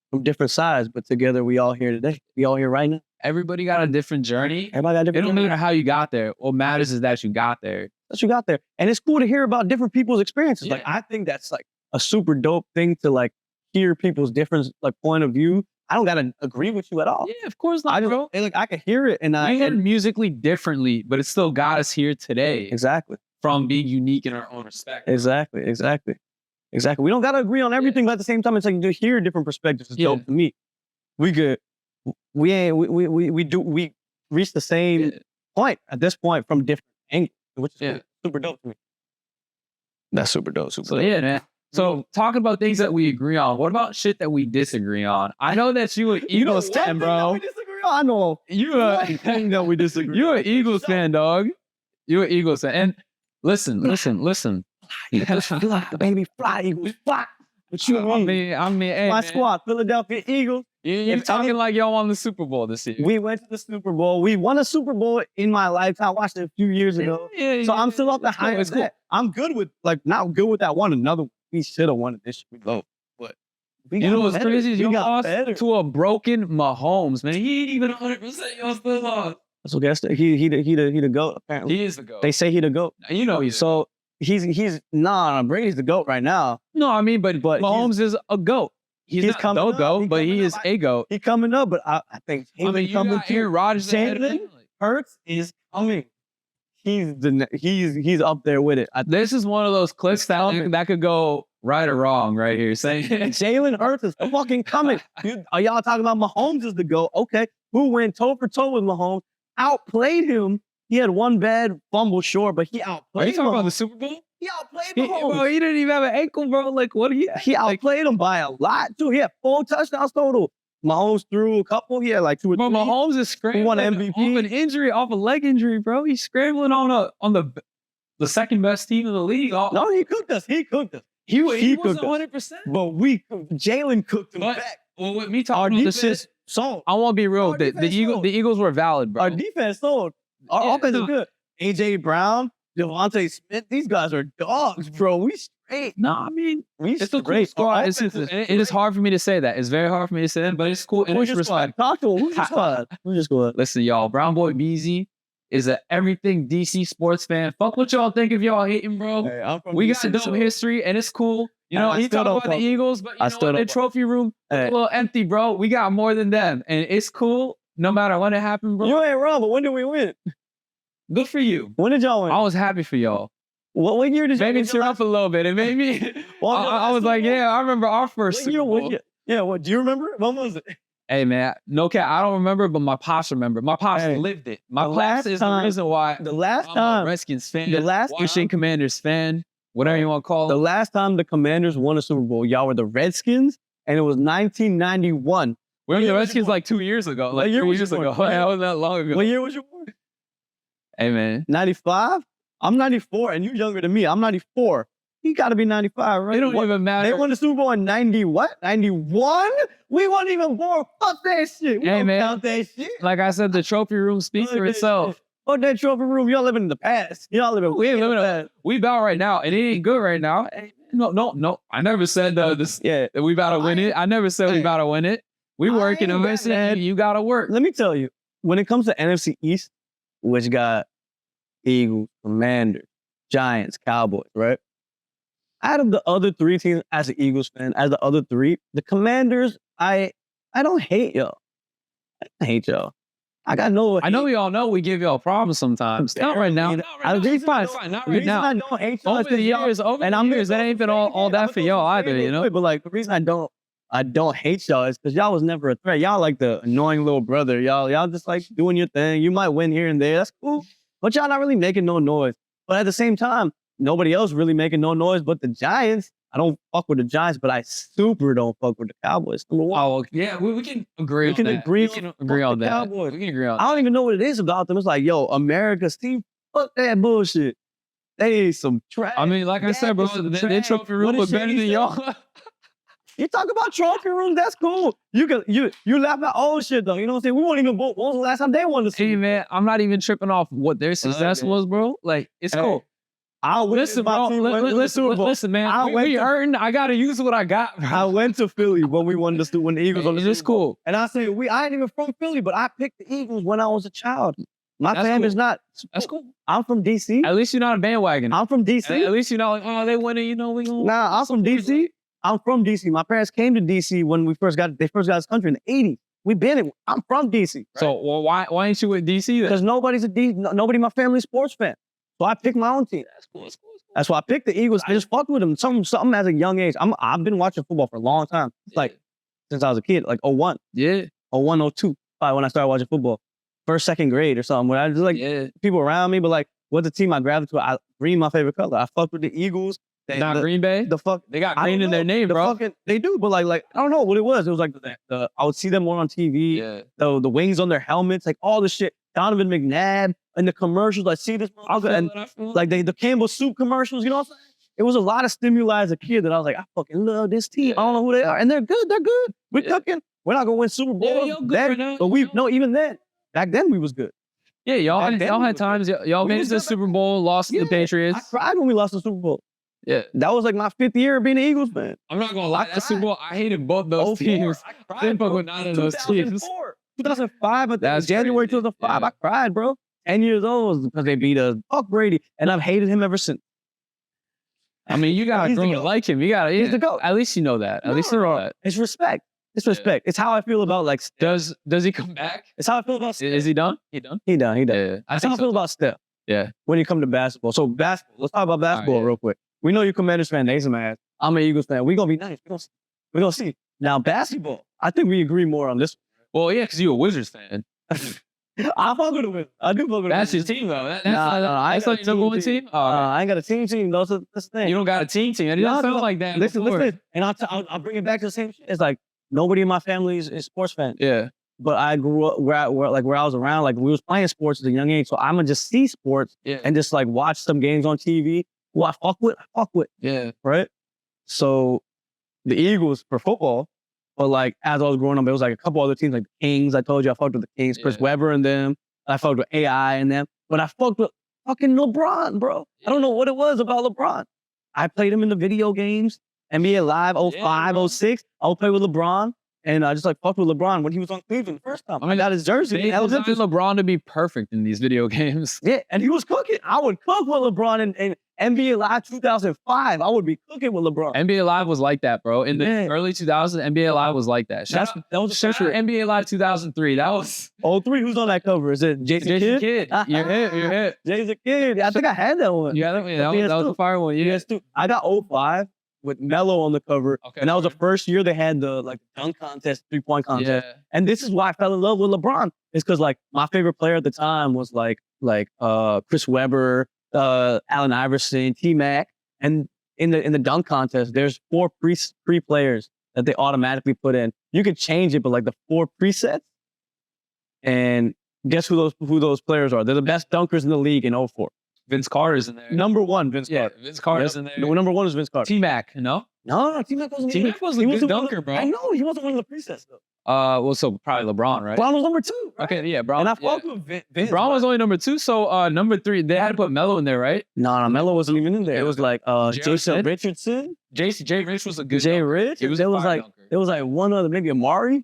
from different sides, but together we all here today. We all here right now. Everybody got a different journey. Everybody got a different It don't journey. matter how you got there. What matters is that you got there. That you got there. And it's cool to hear about different people's experiences. Yeah. Like, I think that's like a super dope thing to like hear people's different like point of view. I don't gotta agree with you at all. Yeah, of course not, bro. And, like, I can hear it, and We heard musically differently, but it still got us here today exactly from being unique in our own respect. Exactly. We don't gotta agree on everything, but at the same time, it's like to hear different perspectives is dope to me. We reach the same point at this point from different angles, which is cool. Super dope to me. That's super dope. So yeah, man. So talking about things that we agree on, what about shit that we disagree on? I know that you an Eagles fan, bro. We disagree on. I know. You a thing that we disagree. You an Eagles fan, dog. You an Eagles fan. And listen. Fly, baby, fly, Eagles, fly. What you mean? I mean, hey, my man. squad, Philadelphia Eagles. You're talking like y'all won the Super Bowl this year. We went to the Super Bowl. We won a Super Bowl in my lifetime. I watched it a few years ago. So I'm still up the high of that. I'm good with, like, not good with that one. Another one. We should have won it this year. We low. But we got what's better. crazy is you got lost better. to a broken Mahomes, man. He ain't even 100%. Y'all still lost. That's what guess. He the GOAT, apparently. He is the GOAT. They say he the GOAT. You know he's so he's Brady's the GOAT right now. No, I mean, but Mahomes is a GOAT. He's not coming the up. GOAT, but he is a GOAT. He's coming up, but I think you got Aaron Rodgers ahead of him. Hurts is coming. He's up there with it. This is one of those clicks that could go right or wrong right here. Saying Jalen Hurts is fucking coming. Are y'all talking about Mahomes is the GOAT? Okay. Who went toe for toe with Mahomes? Outplayed him. He had one bad fumble short, but he outplayed him. Are you talking about the Super Bowl? He outplayed Mahomes. Bro, he didn't even have an ankle, bro. Like, what are you? He outplayed him by a lot, too. He had 4 touchdowns total. Mahomes threw a couple. He had like 2 or 3. Bro, Mahomes is scrambling. He won MVP. Off an injury, off a leg injury, bro. He's scrambling on the second best team in the league. No, he cooked us. He wasn't 100%. But Jalen cooked him back. Well, with me talking about this shit, sold. I want to be real. The Eagles were valid, bro. Our defense sold. Our offense is good. AJ Brown, Devontae Smith, these guys are dogs, bro. We straight. No, I mean, it's a cool squad. It is hard for me to say that. It's very hard for me to say that, but it's cool. And it's respect. Talk to him. Who's your squad? Who's your squad? Listen, y'all. Brown Boy Beezy is an everything DC sports fan. Fuck what y'all think if y'all hating, bro. Hey, I'm from we DC, got some history, and it's cool. You know, he talk about the Eagles, but you know, the trophy room a little empty, bro. We got more than them, and it's cool no matter when it happened, bro. You ain't wrong, but when did we win? Good for you. When did y'all win? I was happy for y'all. What year did y'all Made me win? tear up a little bit. It made me. I was like, yeah, I remember our first What Super year? Bowl. Yeah, what do you remember? When was it? Hey man, no cap. I don't remember, but my pops remember. My pops Hey, lived it. My the pops last is time- the reason why The last I'm a time, Redskins fan, the last Washington time- Commanders fan, whatever you want to call the it. last time the Commanders won a Super Bowl, y'all were the Redskins, and it was 1991. We were year the was you Redskins born? like 2 years ago, What like year 3 was you years born? ago. That wasn't that long ago. What year was you born? Hey man, 95? I'm 94, and you younger than me. I'm 94. He got to be 95, right? it don't even matter. They won the Super Bowl in 90 what? 91? We weren't even born. Fuck that shit. We Hey, don't man. count that shit. Like I said, the trophy room speaks Fuck for that itself. shit. Fuck that trophy room. Y'all living in the past. Y'all living We ain't living in the in past. We about right now, and it ain't good right now. Hey, no. I never said this. Yeah. That we about to win it. I never said we Hey. about to win it. We I working ain't on that it. mad. You gotta work. Let me tell you, when it comes to NFC East, which got Eagles, Commanders, Giants, Cowboys, right? Out of the other three teams, as an Eagles fan, as the other three, the Commanders, I don't hate y'all. I don't hate y'all. I got no. I know we all know we give y'all problems sometimes. Not right now. Not right now. Fine. Not The right reason now. I don't hate y'all Over is the years, that ain't been all that for y'all either, you know? But like the reason I don't hate y'all is because y'all was never a threat. Y'all like the annoying little brother. Y'all just like doing your thing. You might win here and there. That's cool. But y'all not really making no noise. But at the same time, nobody else really making no noise but the Giants. I don't fuck with the Giants, but I super don't fuck with the Cowboys. Number one. Oh, yeah, we can agree We on can that. agree We on- can fuck agree on the that. Cowboys. We can agree on I that. don't even know what it is about them. It's like, yo, America's team, fuck that bullshit. They some trash. I mean, like I said, bro, Some their trash. trophy room What was did better Shady than say? y'all. You talk about trophy rooms, that's cool. You laugh at old shit though. You know what I'm saying? We won't even vote. When was the last time they won the Super Hey, Bowl? man, I'm not even tripping off what their success man. was, bro. Like, it's Hey, cool. I Listen, bro. Listen, man. We earned. I gotta use what I got, bro. I went to Philly when we won when the Eagles won the It's Super Bowl. cool. And I say I ain't even from Philly, but I picked the Eagles when I was a child. My That's family's cool. not. That's cool. I'm from DC. At least you're not a bandwagon. I'm from DC. At least you're not like, oh, they winning. You know, we gonna. Nah, I'm from DC. I'm from DC. My parents came to DC when they first got this country in the 80s. I'm from DC. Right? So, well, why ain't you with DC then? Because nobody in my family is sports fan. So I picked my own team. That's cool. That's why I picked the Eagles. I just fucked with them. Something at a young age. I've been watching football for a long time. It's like since I was a kid, like 01, Yeah. 01, 02, probably when I started watching football. First, second grade or something. When I just like Yeah. people around me, but like what's the team I gravitated to? Green, my favorite color. I fucked with the Eagles. Not Green Bay. The fuck. They got I green don't in their know. name, The bro. they do, but like I don't know what it was. It was like I would see them more on TV. Yeah. The wings on their helmets, like all the shit. Donovan McNabb and the commercials. I see this motherfucker and like the Campbell soup commercials. You know what I'm saying? It was a lot of stimuli as a kid that I was like, I fucking love this team. I don't know who they are, and they're good. They're good. We're cooking. We're not gonna win Super Bowl. you're good right now. But even then, back then we was good. Yeah, y'all Back then we had was times. Y'all We made it was to the good back Super Bowl, lost to the I Patriots. cried when we lost the Super Bowl. Yeah. That was like my 5th year of being an Eagles fan. I'm not gonna lie. I That Super Bowl, I hated both those 04, teams. I I cried, didn't fuck bro. with none of those teams. 2005, I think That's January crazy. 2005. Yeah. I cried, bro. 10 years old because they beat us. Fuck Brady. And I've hated him ever since. I mean, you gotta He's the grow to GOAT. like him. You gotta. He's the GOAT. At least you know that. At least you know that. It's respect. It's respect. It's how I feel about like Steph. Does he come back? It's how I feel about Steph. Is he done? He done? He done. Yeah. That's how I feel about Steph. Yeah. When you come to basketball. So basketball. Let's talk about basketball yeah. real quick. We know you're Commanders fan. They some ass. I'm an Eagles fan. We're gonna be nice. We're gonna see. Now basketball. I think we agree more on this. Well, yeah, because you're a Wizards fan. I fuck with the Wizards. I do fuck with the That's your Wizards. team, though. I ain't That's got not a your number one team. Oh, okay. I ain't got a team. That's the thing. You don't got a team. It doesn't sound like that. Listen. And I'll bring it back to the same shit. It's like nobody in my family is sports fan. Yeah. But I grew up where I was around. Like we was playing sports at a young age, so I'ma just see sports Yeah. and just like watch some games on TV. Who I fuck with, Yeah. right? So the Eagles for football, but like as I was growing up, it was like a couple other teams like the Kings. I told you I fucked with the Kings, Chris Yeah. Webber and them. I fucked with AI and them, but I fucked with fucking LeBron, bro. I don't know what it was about LeBron. I played him in the video games, NBA Live 05, bro. 06. I would play with LeBron. And I just like fucked with LeBron when he was on Cleveland the first time. I got his jersey. They designed LeBron to be perfect in these video games. Yeah, and he was cooking. I would cook with LeBron NBA Live 2005, I would be cooking with LeBron. NBA Live was like that, bro. In the Yeah. early 2000s, NBA Live was like that. That was a Shout out century. NBA Live 2003. That was 03, who's on that cover? Is it Jason Jason Kidd? Kidd. You're hit. You're hit. Jason Kidd. I think I had that one. Yeah, that was a fire one. Yeah. Yes, too. I got 05 with Melo on the cover. Okay. And that was the first year they had the like dunk contest, 3-point contest. Yeah. And this is why I fell in love with LeBron. It's because like my favorite player at the time was like Chris Webber, Allen Iverson, T-Mac. And in the dunk contest, there's 4 pre players that they automatically put in. You could change it, but like the 4 presets. And guess who those players are? They're the best dunkers in the league in 04. Vince Carter's in there. Number 1, Vince Carter. Vince Carter's in there. No, number 1 is Vince Carter. T-Mac, no? No, T-Mac wasn't. T-Mac was a good dunker, bro. I know he wasn't one of the presets though. Well, so probably LeBron, right? Brown was number 2. Right? Okay, yeah, Brown. And I fucked with Vince. Brown was only number 2, so number 3, they had to put Melo in there, right? No, Melo wasn't even in there. It was like Jared Jason Smith? Richardson, Jay Rich was a good Jay dunker. Rich. He was There a was fire like dunker. there was like one other, maybe Amari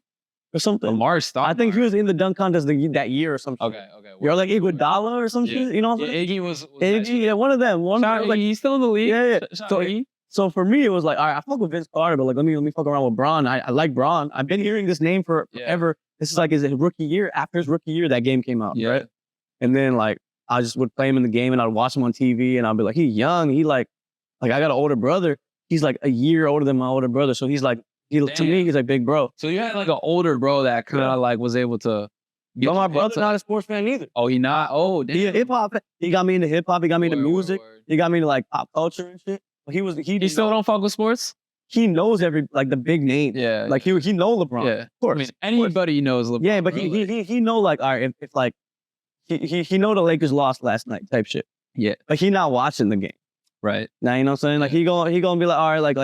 or something. Lamar Stoudemire. I think he was in the dunk contest that year or something. Okay. You're like Iguodala or some Yeah. shit. You know what I'm Yeah, saying? Iggy was Iggy, yeah, one of them. One Shout out like, Iggy. He's still in the league. yeah. Shout So out Iggy. So for me, it was like, all right, I fuck with Vince Carter, but like, let me fuck around with Bron. I like Bron. I've been hearing this name for forever. This is like his rookie year. After his rookie year, that game came out, right? And then like, I just would play him in the game and I'd watch him on TV and I'd be like, he's young. He like I got an older brother. He's like a year older than my older brother. So he's like, to me, he's like big bro. So you had like an older bro that kind of like was able to. But my brother's not a sports fan either. Oh, he not? Oh, damn. He a hip hop fan. He got me into hip hop. He got me into music. Word. He got me into like pop culture and shit. But He still don't fuck with sports? He knows the big name. Yeah. Like he know LeBron. Yeah. Of course. I mean, anybody knows LeBron. Yeah, but bro, he know like, all right, if like he know the Lakers lost last night type shit. Yeah. But he not watching the game. Right. Now you know what I'm saying? Like he gonna be like, all right,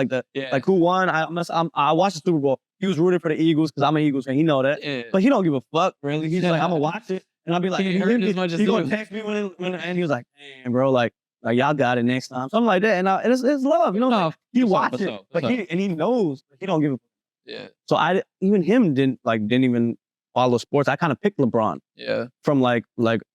like who won? I watched the Super Bowl. He was rooting for the Eagles because I'm an Eagles fan. He know that. Yeah. But he don't give a fuck, really. He's like, I'm gonna watch it. And I'll be like, He heard as much as he gonna you. text me and he was like, man, bro, like y'all got it next time. Something like that. And it's love, you know? No, Like, he what's up, watched what's it, up, but what's up? he knows. He don't give a fuck. Yeah. So even him didn't even follow sports. I kind of picked LeBron Yeah. from like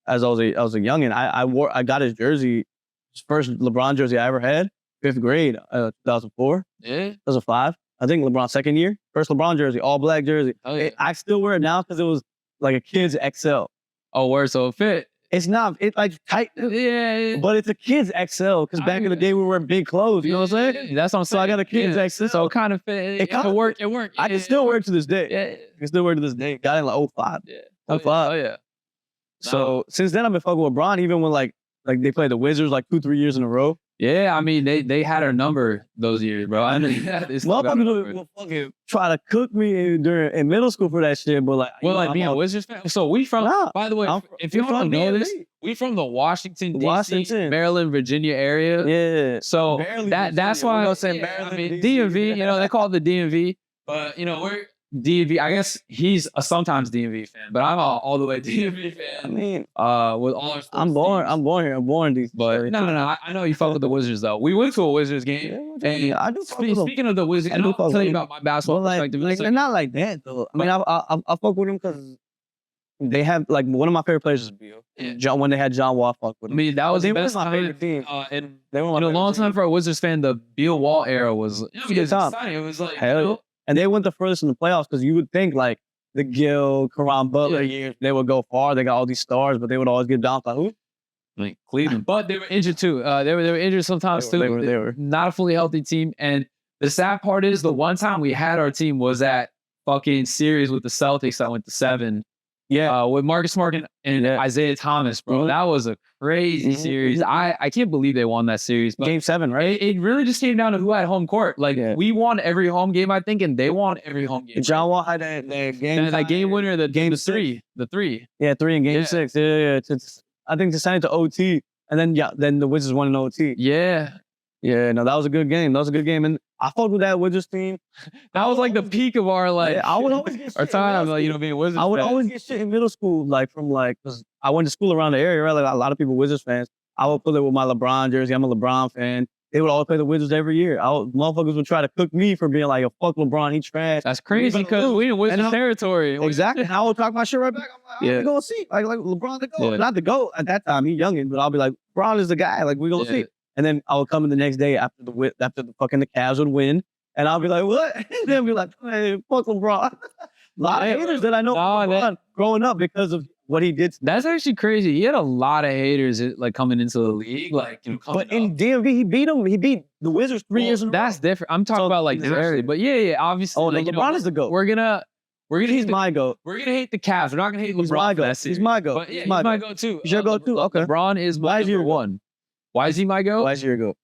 as I was a youngin. I got his jersey, his first LeBron jersey I ever had, 5th grade, 2004, Yeah. 2005. I think LeBron's second year, first LeBron jersey, all black jersey. Oh, yeah. I still wear it now because it was like a kid's XL. Oh, word. So it fit. It's not, it's like tight, Yeah. but it's a kid's XL because back in the day we were wearing big clothes. You know what I'm saying? That's what I'm So saying. I got a kid's Yeah. XL. So it kind of fit. It kinda worked. It worked. I can still wear it to this day. Yeah. I can still wear it to this day. Got it in like 05. Yeah. 05. Oh, yeah. So since then I've been fucking with Bron, even when like they played the Wizards like 2-3 years in a row. Yeah, I mean, they had our number those years, bro. I mean, Motherfuckers will fucking try to cook me in middle school for that shit, but like, well, like being a Wizards fan. So we from, by the way, if you don't know this, we from the Washington, D.C., Maryland, Virginia area. Yeah. So Barely that's Virginia. why We're gonna say I Maryland, mean, D.C., DMV. yeah. You know, they call it the DMV, but you know we're DMV. I guess he's a sometimes DMV fan, but I'm all the way DMV fan. I mean, with all our sports I'm born teams. here. I'm born in DC. But no. I know you fuck with the Wizards though. We went to a Wizards game. Yeah, I do fuck with them. Speaking of the Wizards, I and do I'll fuck tell with you them. about my basketball But perspective. in a like second. not like that though. I mean, I fuck with them because they have like one of my favorite players is Beal. Yeah. When they had John Wall, fuck with I him. mean, that was They the were best my time. favorite team. And They were my in a favorite long team. time for a Wizards fan, the Beal Wall era was good time. exciting. It was like, Hell you yeah. know, And they went the furthest in the playoffs because you would think like the Gill, Karan Butler years, they would go far. They got all these stars, but they would always get down by who? like Cleveland. But they were injured too. They were injured sometimes too. They were. Not a fully healthy team. And the sad part is the one time we had our team was that fucking series with the Celtics that went to 7. Yeah. With Marcus Smart and Isaiah Thomas, bro. Mhm. That was a crazy Mhm. series. I can't believe they won that series. But Game 7, right? it really just came down to who had home court. Like we won every home game, I think, and they won every home game. John Wall had that game. That game winner, the Game the 3. The 3. Yeah, 3 in game Yeah. 6. Yeah. I think to send it to OT. And then the Wizards won in OT. Yeah. Yeah, no, that was a good game. And I fucked with that Wizards team. That was like the peak of our like I would always get shit our in time, middle like, you know, school. being Wizards. I would fans. always get shit in middle school, like from like, because I went to school around the area, right? Like a lot of people Wizards fans. I would put it with my LeBron jersey. I'm a LeBron fan. They would always play the Wizards every year. Motherfuckers would try to cook me for being like, yo, fuck LeBron, he trash. That's crazy because we in Wizards territory. Exactly. And I would talk my shit right back. I'm like, I'm gonna see. Like LeBron the GOAT. Yeah. Not the GOAT at that time, he youngin', but I'll be like, LeBron is the guy. Like, we gonna see. And then I would come in the next day after the Cavs would win, and I'll be like, what? And they'll be like, hey, fuck LeBron. A lot of haters that I know from LeBron growing up because of what he did. That's actually crazy. He had a lot of haters like coming into the league, like but in DMV, he beat them. He beat the Wizards 3 years in a row. That's different. I'm talking about like early, but yeah, obviously. Oh, like, LeBron is the GOAT. We're gonna He's my GOAT. We're gonna hate the Cavs. We're not gonna hate LeBron. He's my GOAT. He's my GOAT. But yeah, he's my GOAT too. He's your GOAT too. Okay. LeBron is my number one. Why is he my GOAT? Why is he your GOAT?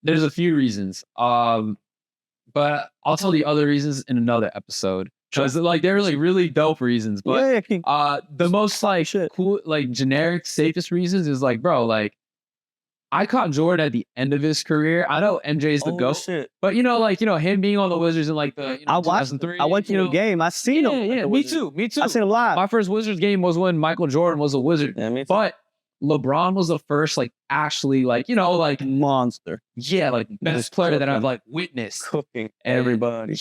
There's a few reasons. But I'll tell the other reasons in another episode. Because like they're like really dope reasons. But the most like cool, like generic, safest reasons is like, bro, like I caught Jordan at the end of his career. I know MJ's the GOAT. Shit. But him being on the Wizards in like the 2003. I went to a game. I seen him. Yeah, me too. I seen him live. My first Wizards game was when Michael Jordan was a Wizard. Yeah, me too. But LeBron was the first, like, actually, like, like monster. Yeah, like best player that I've like witnessed. Cooking everybody.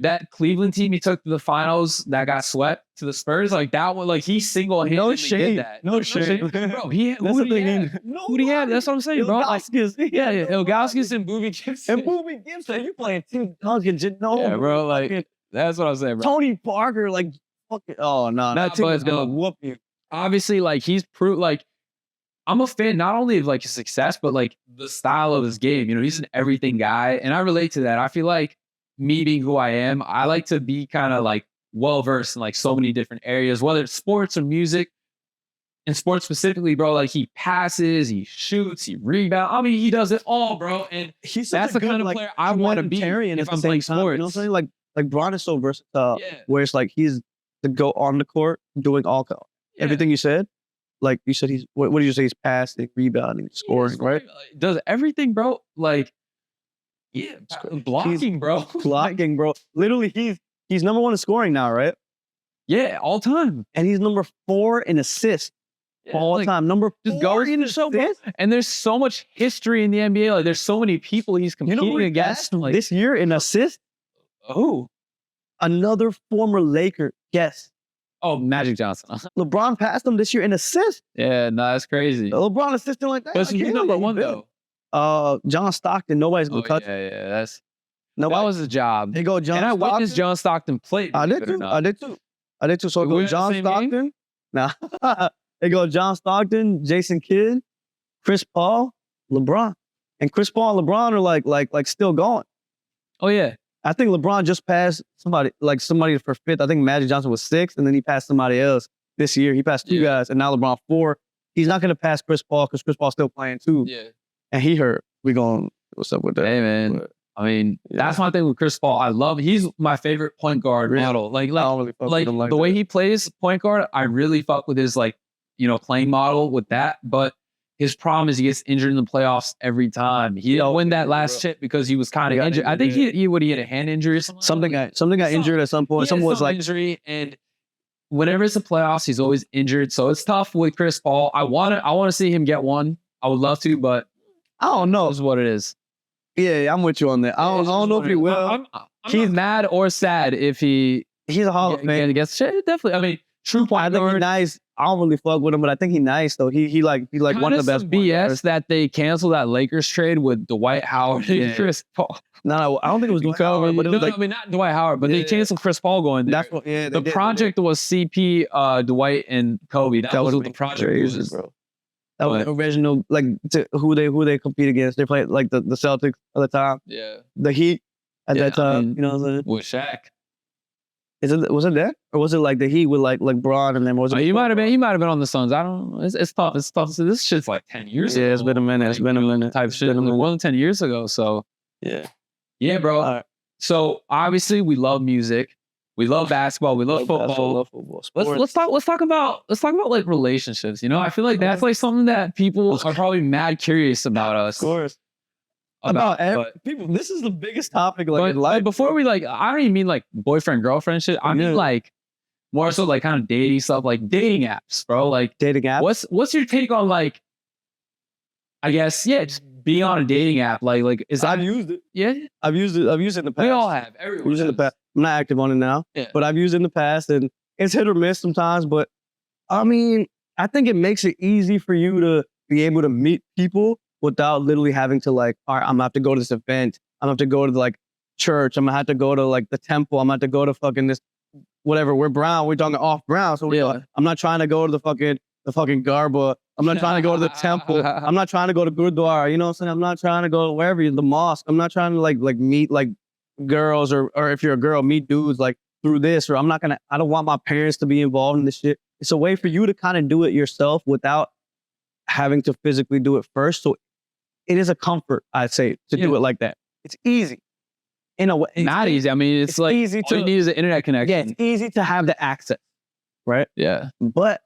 That Cleveland team he took to the finals that got swept to the Spurs, like that one, like he single-handedly did that. No shade. Bro, who do he have? That's what I'm saying, bro. Like, Ilgauskas and Boobie Gibson. And Boobie Gibson, you playing Tim Duncan, yeah, bro, like that's what I'm saying, bro. Tony Parker, like fucking that team is gonna whoop you. Obviously, like he's proved like I'm a fan not only of like his success, but like the style of his game. He's an everything guy. And I relate to that. I feel like me being who I am, I like to be kind of like well-versed in like so many different areas, whether it's sports or music. In sports specifically, bro, like he passes, he shoots, he rebounds. I mean, he does it all, bro. And that's the kind of player I want to be if I'm playing sports. You know what I'm saying? Like Bron is so versatile, where it's like he's the GOAT on the court doing everything you said. Like you said, what did you say? He's passing, rebounding, scoring, right? Does everything, bro. Like, blocking, bro. Blocking, bro. Literally, he's number one in scoring now, right? Yeah, all time. And he's number 4 in assists all time. Number 4 just go in the show, bro. And there's so much history in the NBA. Like, there's so many people he's competing against. Like, this year in assists? Oh, another former Laker. Guess. Oh, Magic Johnson. LeBron passed him this year in assists. Yeah, no, that's crazy. LeBron assisting like that. But he's number one though. John Stockton. Nobody's gonna touch. Yeah, that was his job. They go John. And I Stockton. witnessed John Stockton play. I did too. So go John Stockton. Nah, they go John Stockton, Jason Kidd, Chris Paul, LeBron, and Chris Paul and LeBron are like still going. Oh yeah. I think LeBron just passed somebody for 5th. I think Magic Johnson was 6th, and then he passed somebody else this year. He passed 2 guys, and now LeBron 4. He's not going to pass Chris Paul because Chris Paul's still playing too. Yeah. And he hurt. What's up with that? Hey, man. But, I mean, that's my thing with Chris Paul. He's my favorite point guard model. Like I don't really fuck with him the way he plays point guard, I really fuck with his playing model with that. But his problem is he gets injured in the playoffs every time. He didn't win that last chip because he was kind of injured. I think he had a hand injury or something. Something got injured at some point. Someone was like injury, and whenever it's the playoffs, he's always injured. So it's tough with Chris Paul. I want to see him get one. I would love to, but I don't know. This is what it is. Yeah, I'm with you on that. I don't know if he will. He's mad or sad if he's a Hall of Fame. Definitely. I mean, true point guard. I think he's nice. I don't really fuck with him, but I think he's nice though. He like one of the best. BS that they canceled that Lakers trade with Dwight Howard and Chris Paul. No, I don't think it was Dwight Howard, but it was not Dwight Howard, but they canceled Chris Paul going there. The project was CP, Dwight, and Kobe. That was what the project was, bro. That was the original, who they compete against. They played like the Celtics at the time. Yeah. The Heat at that time. You know what I'm saying? With Shaq. Was it that, or was it like the Heat with like Bron and then was it? He might have been on the Suns. I don't know. It's tough. It's tough. So this shit's like 10 years ago. Yeah, it's been a minute. Type shit. It wasn't 10 years ago. So yeah, bro. Right. So obviously we love music. We love basketball. We love football. Let's talk about like relationships. I feel like that's like something that people are probably mad curious about us. Of course. About people, this is the biggest topic in life. Before we I don't even mean like boyfriend girlfriend shit. I mean like more so like kind of dating stuff, like dating apps, bro. Like dating apps. What's your take on like? I guess just being on a dating app. Like is that? I've used it. Yeah, I've used it in the past. We all have. Everyone used it in the past. I'm not active on it now, but I've used it in the past, and it's hit or miss sometimes. But I mean, I think it makes it easy for you to be able to meet people without literally having to like, all right, I'm gonna have to go to this event. I'm gonna have to go to like church. I'm gonna have to go to like the temple. I'm gonna have to go to fucking this, whatever. We're brown. We're talking off brown. So I'm not trying to go to the fucking Garba. I'm not trying to go to the temple. I'm not trying to go to Gurdwara. You know what I'm saying? I'm not trying to go to wherever, the mosque. I'm not trying to like meet like girls or if you're a girl, meet dudes like through this, or I don't want my parents to be involved in this shit. It's a way for you to kind of do it yourself without having to physically do it first. So it is a comfort, I'd say, to do it like that. It's easy. In a way. Not easy. I mean, it's like easy all you need is an internet connection. Yeah, it's easy to have the access, right? Yeah. But,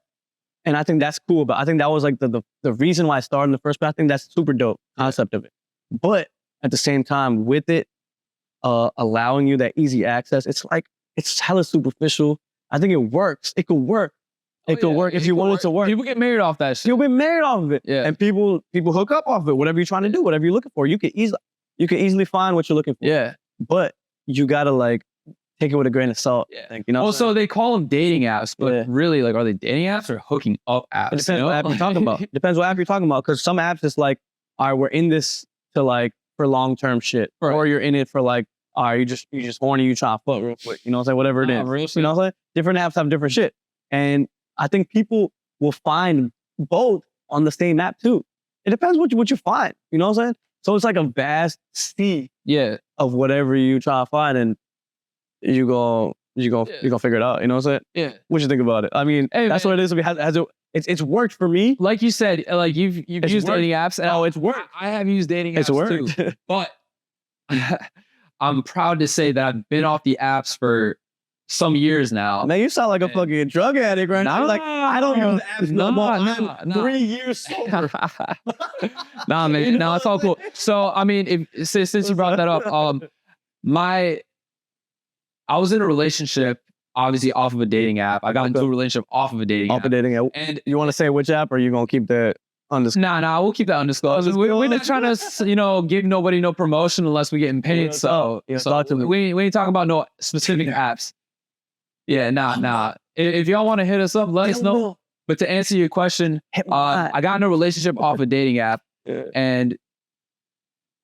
and I think that's cool, but I think that was like the reason why I started in the first place. I think that's super dope concept of it. But at the same time, with it allowing you that easy access, it's hella superficial. I think it works. It could work. It could work if you want it to work. People get married off that shit. You'll get married off of it. Yeah. And people hook up off of it. Whatever you're trying to do, whatever you're looking for, you can easily find what you're looking for. Yeah. But you gotta like take it with a grain of salt. Yeah. I think, you know. Also, they call them dating apps, but really, like, are they dating apps or hooking up apps? It depends what app you're talking about. Depends what app you're talking about. Because some apps it's like, all right, we're in this to like for long term shit, or you're in it for like, all right, you just horny, you trying to fuck real quick. You know what I'm saying? Whatever it is. Real you know what I'm saying? Different apps have different shit, and I think people will find both on the same app too. It depends what you find. You know what I'm saying? So it's like a vast sea of whatever you try to find, and you gonna figure it out. You know what I'm saying? Yeah. What you think about it? I mean, that's what it is. It's worked for me. Like you said, like you've used dating apps. And it's worked. I have used dating apps too. But I'm proud to say that I've been off the apps for some years now. Man, you sound like a fucking drug addict right now. Like, I don't use the apps no more. I'm 3 years sober. Nah, man. No, it's all cool. So, I mean, since you brought that up, I was in a relationship, obviously off of a dating app. I got into a relationship off of a dating app. Off a dating app. And you want to say which app, or are you gonna keep that undisclosed? Nah, we'll keep that undisclosed. We're not trying to, give nobody no promotion unless we're getting paid. So we ain't talking about no specific apps. Yeah, nah. If y'all want to hit us up, let us know. But to answer your question, I got in a relationship off a dating app. And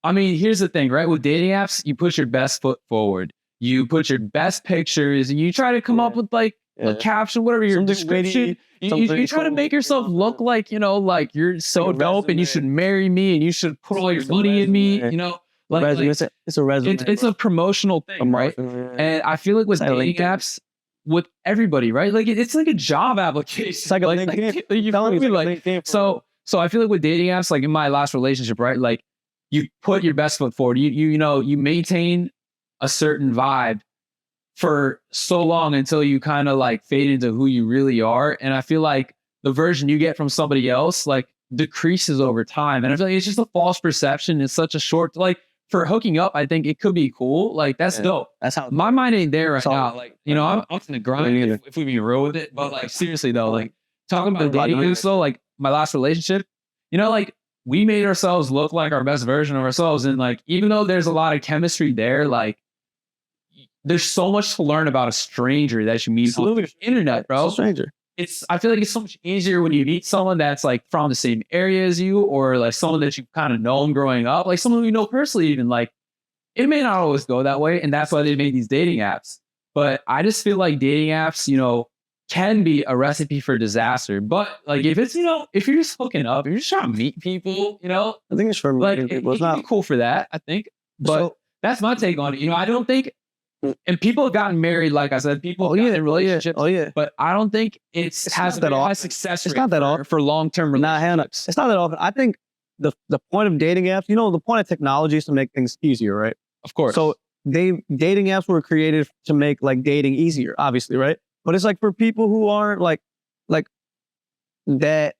I mean, here's the thing, right? With dating apps, you put your best foot forward. You put your best pictures and you try to come up with like a caption, whatever your description. You try to make yourself look like, like you're so dope and you should marry me and you should put all your money in me, Like, it's a resume. It's a promotional thing, right? And I feel like with dating apps, with everybody, right? Like it's like a job application. It's like a LinkedIn. So I feel like with dating apps, like in my last relationship, right? Like you put your best foot forward. You maintain a certain vibe for so long until you kind of like fade into who you really are. And I feel like the version you get from somebody else like decreases over time. And I feel like it's just a false perception. It's such a short, like for hooking up, I think it could be cool. Like that's dope. That's how my mind ain't there right now. Like, I'm in the grind if we be real with it. But like seriously though, like talking about dating so like my last relationship, like we made ourselves look like our best version of ourselves. And like, even though there's a lot of chemistry there, like there's so much to learn about a stranger that you meet on the internet, bro. Stranger. I feel like it's so much easier when you meet someone that's like from the same area as you, or like someone that you've kind of known growing up, like someone you know personally, even like it may not always go that way. And that's why they made these dating apps. But I just feel like dating apps, can be a recipe for disaster. But like if it's, if you're just hooking up, if you're just trying to meet people, I think it's for like people. It's not cool for that, I think. But that's my take on it. I don't think. And people have gotten married, like I said, people in relationships. But I don't think it has that high success rate. It's not that often for long-term relationships. It's not that often. I think the point of dating apps, the point of technology is to make things easier, right? Of course. So dating apps were created to make like dating easier, obviously, right? But it's like for people who aren't like that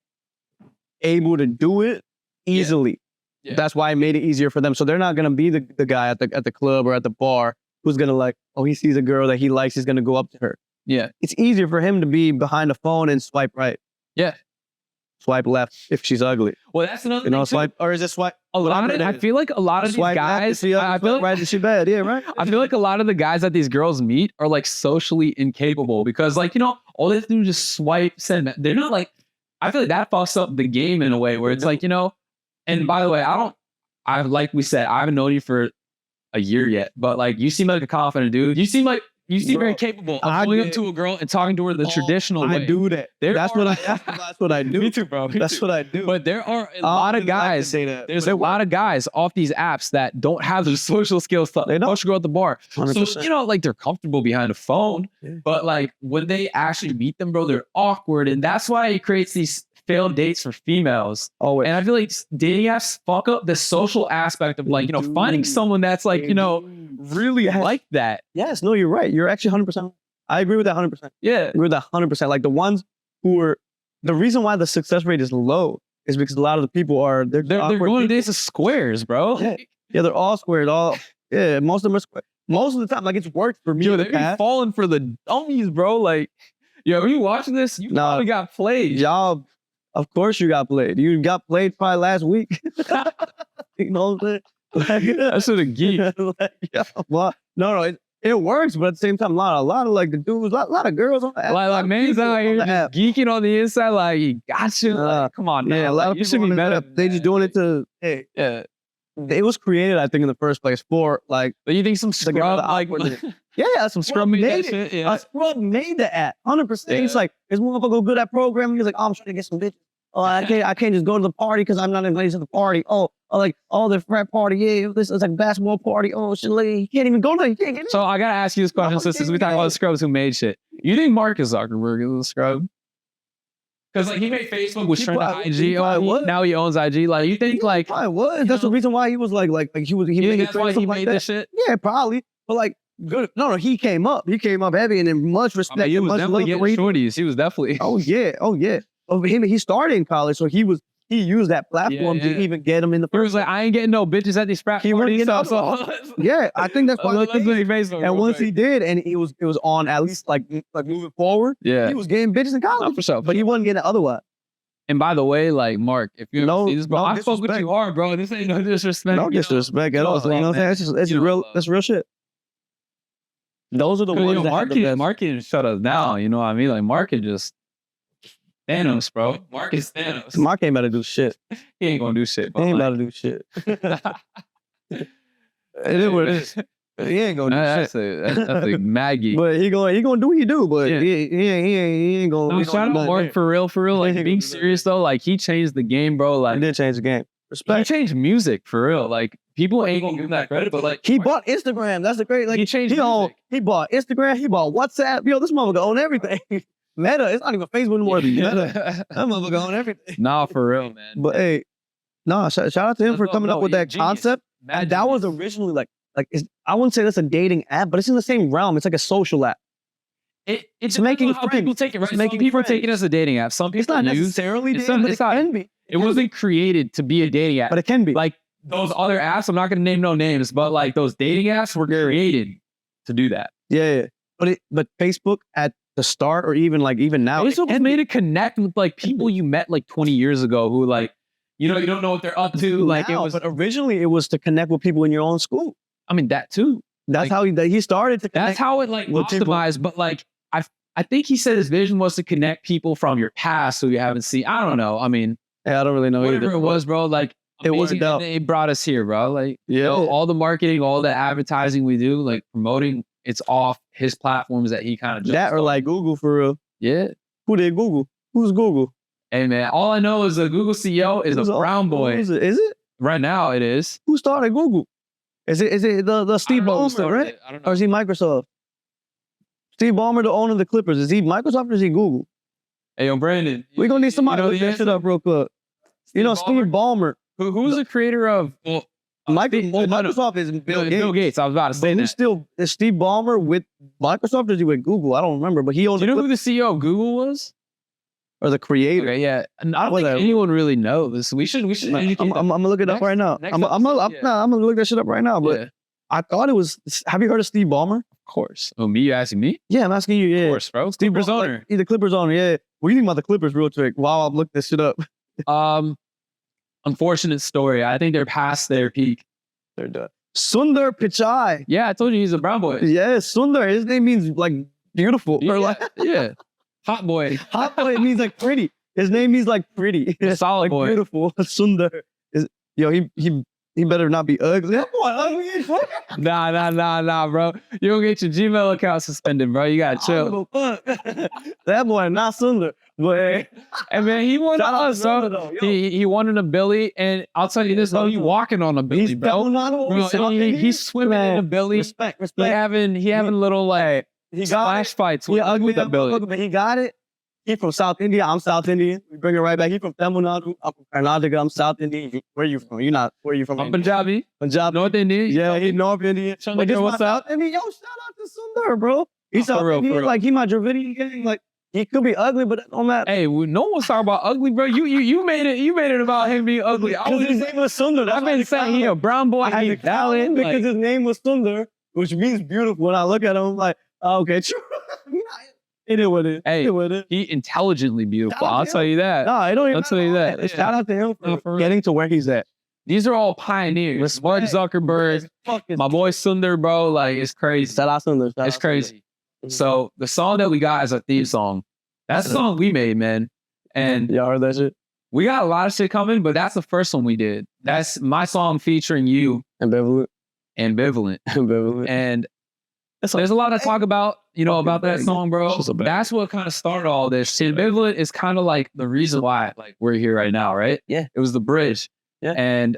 able to do it easily. Yeah. That's why I made it easier for them. So they're not gonna be the guy at the club or at the bar who's gonna like, he sees a girl that he likes, he's gonna go up to her. Yeah. It's easier for him to be behind a phone and swipe right. Yeah. Swipe left if she's ugly. Well, that's another thing. Swipe, or is it swipe? I feel like a lot of these guys, I feel like right, is she bad? Yeah, right. I feel like a lot of the guys that these girls meet are like socially incapable because like, all they have to do is just swipe, send. They're not like, I feel like that fucks up the game in a way where it's like, And by the way, like we said, I haven't known you for a year yet, but like you seem like a confident dude. You seem very capable of going up to a girl and talking to her the traditional way. I do that. That's what I do. Me too, bro. That's what I do. But there are a lot of guys. There's a lot of guys off these apps that don't have the social skills to push a girl at the bar. 100%. So, you know, like they're comfortable behind a phone, but like when they actually meet them, bro, they're awkward. And that's why it creates these failed dates for females. And I feel like dating apps fuck up the social aspect of like, you know, finding someone that's like, you know, really like that. Yes, no, you're right. You're actually 100%. I agree with that 100%. Yeah. I agree with that 100%. Like the ones who are, the reason why the success rate is low is because a lot of the people are, they're going days of squares, bro. Yeah, they're all squares. Most of them are square. Most of the time, like it's worked for me. Yo, they're falling for the dummies, bro. Like, yo, are you watching this? You probably got played. Y'all, of course you got played. You got played probably last week. You know what I'm saying? Like, that's sort of geek. Like, yeah, well, no, it works, but at the same time, a lot of like the dudes, a lot of girls on the app. Like man's out here just geeking on the inside, like he got you. Like, come on, man. Yeah, a lot of people they just doing it to It was created, I think, in the first place for like. But you think some scrub like? Some scrub made that shit. A scrub made the app, 100%. It's like this motherfucker good at programming. He's like, oh, I'm trying to get some bitches. Oh, I can't just go to the party because I'm not invited to the party. The frat party. Yeah, this is like a basketball party. Oh, shit, you can't even go there. You can't get in. So I gotta ask you this question, since we talk about the scrubs who made shit. You think Mark Zuckerberg is a scrub? Because like he made Facebook, was trying to IG. Now he owns IG. Like you think like I was. That's the reason why he was like he made that's why he made this shit. Yeah, probably. But like good. No, he came up. He came up heavy and in much respect. He was definitely getting shorties. He was definitely. Oh yeah. He started in college, so he used that platform to even get him in the first. He was like, I ain't getting no bitches at these frat parties. Yeah, I think that's why. And once he did, and it was on at least like moving forward. Yeah, he was getting bitches in college for sure, but he wasn't getting it otherwise. And by the way, like Mark, if you ever see this, bro, I fuck with you hard, bro. This ain't no disrespect. No disrespect at all. You know what I'm saying? It's real. That's real shit. Those are the ones that market shut us down. You know what I mean? Like market just. Thanos, bro. Mark is Thanos. Mark ain't about to do shit. He ain't gonna do shit. He ain't about to do shit. It is what it is. He ain't gonna do shit. That's like Maggie. But he gonna do what he do. But he ain't gonna. No, shout out Mark for real. Like being serious though, like he changed the game, bro. Like he did change the game. Respect. He changed music for real. Like people ain't gonna give him that credit, but like he bought Instagram. That's the great. Like he changed. He bought Instagram. He bought WhatsApp. Yo, this motherfucker own everything. Meta, it's not even Facebook anymore. Meta. That motherfucker on everything. Nah, for real, man. But hey, shout out to him for coming up with that concept. And that was originally like I wouldn't say that's a dating app, but it's in the same realm. It's like a social app. It's making how people take it, right? Some people are taking it as a dating app. Some people it's not necessarily dating, but it can be. It wasn't created to be a dating app. But it can be. Like those other apps, I'm not going to name no names, but like those dating apps were created to do that. Yeah. But Facebook at the start or even now. Facebook made it connect with like people you met like 20 years ago who like, you know, you don't know what they're up to. Like it was. But originally it was to connect with people in your own school. I mean, that too. That's how he started to connect. That's how it like optimized. But like, I think he said his vision was to connect people from your past who you haven't seen. I don't know. I mean, I don't really know whatever either. It was, bro. Like it wasn't. It brought us here, bro. Like all the marketing, all the advertising we do, like promoting, it's off his platforms that he kind of that or like Google for real. Yeah. Who did Google? Who's Google? Hey man, all I know is the Google CEO is a brown boy. Is it? Right now it is. Who started Google? Is it the Steve Ballmer, right? I don't know. Or is he Microsoft? Steve Ballmer, the owner of the Clippers. Is he Microsoft or is he Google? Hey, yo, Brandon. We're going to need somebody to look that shit up real quick. Steve Ballmer. Who's the creator of... Microsoft is Bill Gates. Bill Gates, I was about to say that. Is Steve Ballmer with Microsoft or is he with Google? I don't remember, but he owns. Do you know who the CEO of Google was? Or the creator? Okay, yeah. I don't think anyone really knows. We should. I'm gonna look it up right now. I'm gonna look that shit up right now. But I thought it was. Have you heard of Steve Ballmer? Of course. Oh, me? You asking me? Yeah, I'm asking you. Yeah, of course, bro. Clippers owner. He's the Clippers owner. Yeah. What do you think about the Clippers, real quick? While I'm looking this shit up. Unfortunate story. I think they're past their peak. They're done. Sundar Pichai. Yeah, I told you he's a brown boy. Yeah, Sundar. His name means like beautiful. Yeah, or like hot boy. Hot boy means like pretty. His name means like pretty. Solid like boy. Beautiful. Sundar. Yo, he better not be ugly. That boy ugly as fuck. Nah, bro. You don't get your Gmail account suspended, bro. You gotta I chill. don't give a fuck. That boy not Sundar. But And man, he wanted Shout out to us, bro. Sundar, though, yo. He wanted a Billy, and I'll tell you this, though, he walking on a Billy, he's bro. He's swimming in a Billy. Respect. He having little like He got splash it. fights He with, ugly, with the Billy. but he got it. He from South India. I'm South Indian. We bring it right back. He from Tamil Nadu. I'm from Karnataka. I'm South Indian. Where you from? Where you from? I'm Punjabi. Punjab. North Indian. Yeah, he North Indian. Trying to But get this what's my up? South Indian. Yo, shout out to Sundar, bro. He's For South real, for Indian. real. Like he my Dravidian gang. Like he could be ugly, but that don't matter. Hey, no one's talking about ugly, bro. You made it about him being ugly. I Because his name was Sundar. I've been saying he a brown boy. I had to He's call him valid. because Like, his name was Sundar, which means beautiful. When I look at him, I'm like, oh, okay, true. It is what it is. Hey, It is what it is. he intelligently beautiful. Shout out I'll to tell him. you that. No, it don't even I'll tell you matter. that. Shout out to him No, for for real. getting to where he's at. These are all pioneers. Mark Zuckerberg, my boy Sundar, bro. Like, it's crazy. Shout out Sundar. Shout It's out crazy. Sundar. So the song that we got is a theme song. That's the song we made, man. And Y'all heard that shit? we got a lot of shit coming, but that's the first one we did. That's my song featuring you, Ambivalent. Ambivalent. Ambivalent. And there's a lot to talk about, about that song, bro. Just a bit. That's what kind of started all this. Ambivalent is kind of like the reason why like we're here right now, right? Yeah. It was the bridge. Yeah. And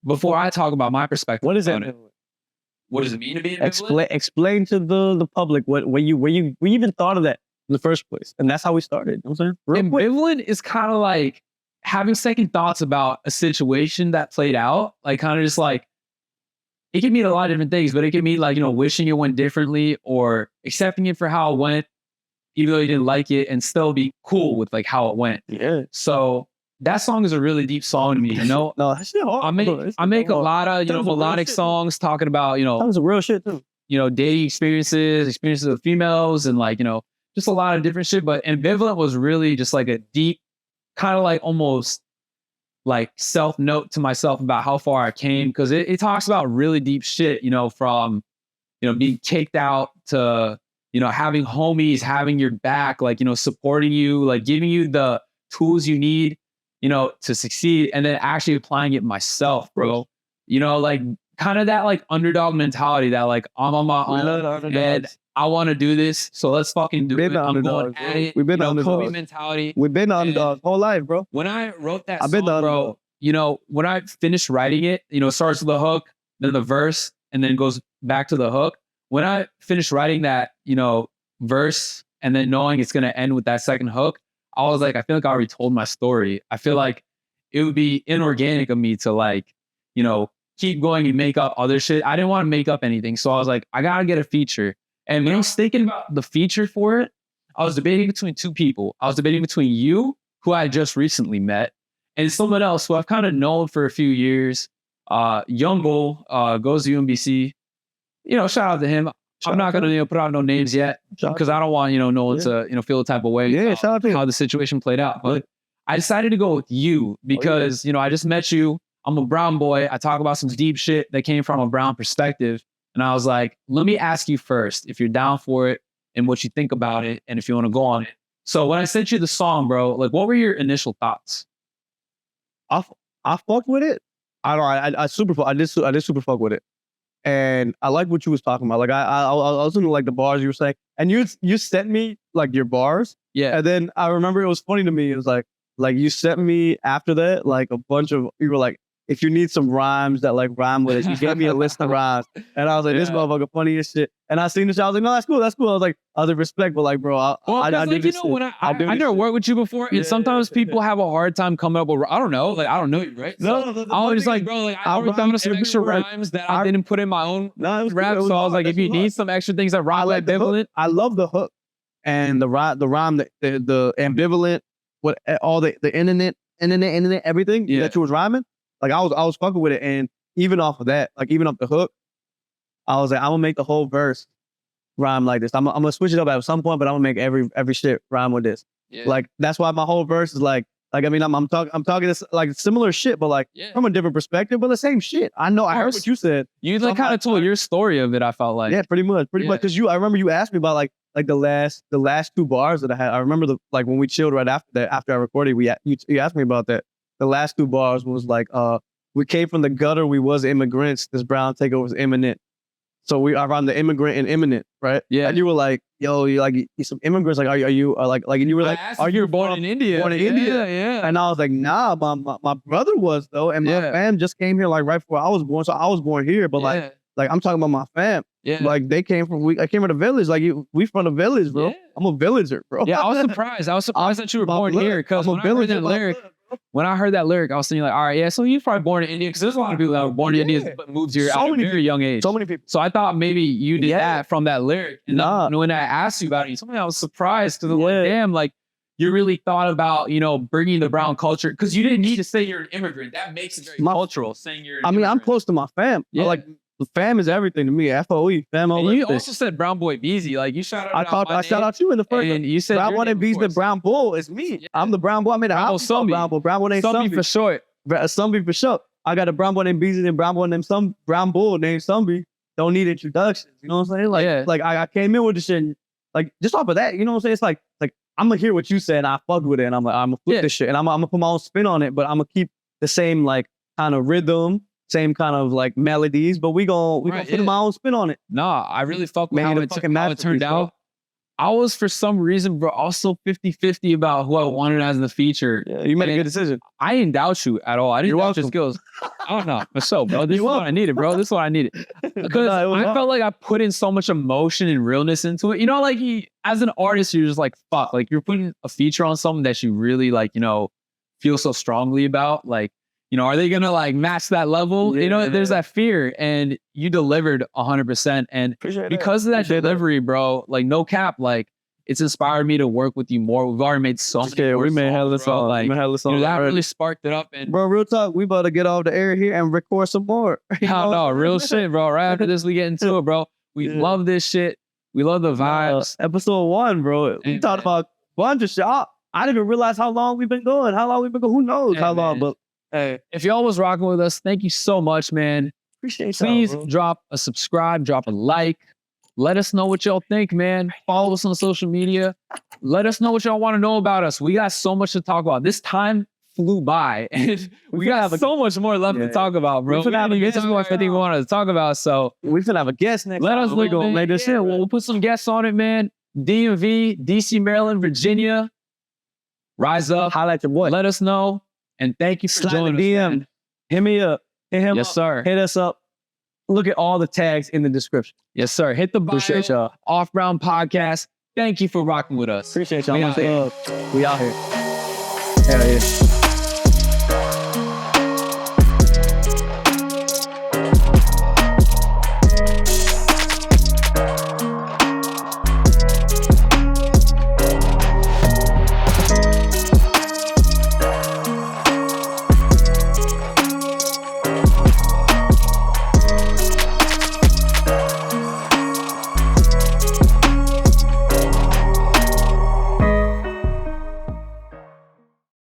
before I talk about my perspective, What is on it? what does it mean to be ambivalent? Explain to the public where you even thought of that in the first place. And that's how we started. You know what I'm saying? Real quick. Ambivalent is kind of like having second thoughts about a situation that played out. Like kind of just like, it can mean a lot of different things, but it can mean like, wishing it went differently or accepting it for how it went, even though you didn't like it, and still be cool with like how it went. Yeah. So that song is a really deep song to me, No, that shit hard. I make a lot of, Tons of real melodic shit. songs talking about, Tons of real shit too. dating experiences with females and like, just a lot of different shit. But Ambivalent was really just like a deep, kind of like almost like self-note to myself about how far I came. Because it talks about really deep shit, from, being kicked out to, having homies, having your back, like, supporting you, like giving you the tools you need, to succeed, and then actually applying it myself, bro. Like kind of that like underdog mentality that like I'm on my own and I want to do this, so let's fucking do it. I'm going at it. We've been the Kobe underdogs. mentality. We've been the underdogs whole life, bro. When I wrote that I've been song, the bro, when I finished writing it, it starts with the hook, then the verse, and then goes back to the hook. When I finished writing that, verse, and then knowing it's going to end with that second hook, I was like, I feel like I already told my story. I feel like it would be inorganic of me to like, keep going and make up other shit. I didn't want to make up anything. So I was like, I got to get a feature. And when I was thinking about the feature for it, I was debating between two people. I was debating between you, who I just recently met, and someone else who I've kind of known for a few years. Young Bull goes to UMBC. Shout out to him. I'm not going to put out no names yet because I don't want no one to feel the type of way Shout out to him. how the situation played out. But I decided to go with you because I just met you. I'm a brown boy. I talk about some deep shit that came from a brown perspective. And I was like, let me ask you first if you're down for it and what you think about it and if you want to go on it. So when I sent you the song, bro, like what were your initial thoughts? I fucked with it. I did super fuck with it. And I like what you was talking about. Like I was into like the bars you were saying. And you sent me like your bars. Yeah. And then I remember it was funny to me. It was like you sent me after that, like a bunch of, you were like, if you need some rhymes that like rhyme with it, you gave me a list of rhymes. And I was like, this motherfucker funny as shit. And I seen this, I was like, no, that's cool. I was like, respect, but like, bro, I do this shit. When I never worked with you before, and sometimes people have a hard time coming up with, I don't know you, right? No, I was just like, bro, like I was throwing some extra rhymes that I didn't put in my own rap. So I was like, if you need some extra things that rhyme like ambivalent. I love the hook and the rhyme, the ambivalent, what all the internet, everything that you was rhyming. Like I was fucking with it, and even off of that, like even off the hook, I was like, I'm gonna make the whole verse rhyme like this. I'm gonna switch it up at some point, but I'm gonna make every shit rhyme with this. Yeah. Like that's why my whole verse is like I mean I'm talking this like similar shit, but like from a different perspective, but the same shit. I know I heard what you said. You like kind of told your story of it. I felt like pretty much because I remember you asked me about like the last two bars that I had. I remember like when we chilled right after that, after I recorded, you asked me about that. The last two bars was like we came from the gutter. We was immigrants. This brown takeover was imminent. So we are on the immigrant and imminent, right? Yeah. And you were like, yo, you like you some immigrants. Like, are you like, and you were like, are you born in India? Born in India. Yeah. And I was like, nah, my brother was though. And my fam just came here like right before I was born. So I was born here. But like I'm talking about my fam. Yeah. Like they came from, I came from the village. Like we from the village, bro. Yeah. I'm a villager, bro. Yeah, I was surprised. that you were born here because when I heard that lyric, I was thinking like, all right, yeah, so you're probably born in India because there's a lot of people that were born in India but moved here at a very young age. So many people. So I thought maybe you did that from that lyric. And then when I asked you about it, you told me I was surprised because like, damn, like you really thought about, bringing the brown culture because you didn't need to say you're an immigrant. That makes it very cultural saying you're an immigrant. I'm close to my fam. Yeah. Like the fam is everything to me. FOE, fam. And you also said Brown Boy Beezy. Like you shouted out I shout out you in the first. And you said Brown Boy and Beezy, the Brown Bull is me. Yeah. I'm the Brown Boy. I made a house called Brown Bull. Brown Boy named Sumby for short. Sumby for short. I got a Brown Boy named Beezy and Brown Boy named Brown Bull named Sumby. Don't need introductions. You know what I'm saying? Like I came in with the shit. And, like just off of that, you know what I'm saying? It's like I'm gonna hear what you said and I fucked with it and I'm gonna flip this shit and I'm gonna put my own spin on it, but I'm gonna keep the same like kind of rhythm. Same kind of like melodies, but we gonna put my own spin on it. Nah, I really fuck with how it turned out. I was for some reason, bro, also 50-50 about who I wanted as the feature. Yeah, you made a good decision. I didn't doubt you at all. I didn't doubt your skills. I don't know. But so, bro, this is what I needed, bro. This is what I needed. Because I felt like I put in so much emotion and realness into it. Like as an artist, you're just like, fuck, like you're putting a feature on something that you really like, feel so strongly about. Like, are they gonna like match that level? Yeah, there's that fear, and you delivered 100%. And because of that delivery, bro, like no cap, like it's inspired me to work with you more. We've already made so many. We made hella songs. Like, that really sparked it up. And bro, real talk, we about to get off the air here and record some more. No, real shit, bro. Right after this, we get into it, bro. We love this shit. We love the vibes. Episode 1, bro. We talked about a bunch of shit. I didn't even realize how long we've been going. Who knows how long, but. Hey, if y'all was rocking with us, thank you so much, man. Appreciate it. Please drop a subscribe, drop a like. Let us know what y'all think, man. Follow us on social media. Let us know what y'all want to know about us. We got so much to talk about. This time flew by, and we got so much more left to talk about, bro. We haven't get to everything we wanted to talk about, so we finna have a guest next. Let us know. We're gonna make this shit. We'll put some guests on it, man. DMV, DC, Maryland, Virginia. Rise up. Highlight your boy. Let us know. And thank you for joining us, man. Hit me up. Hit him up. Yes, sir. Hit us up. Look at all the tags in the description. Yes, sir. Hit the bio. Appreciate y'all. Off Brown Podcast. Thank you for rocking with us. Appreciate y'all. We out here. We out here. Hell yeah.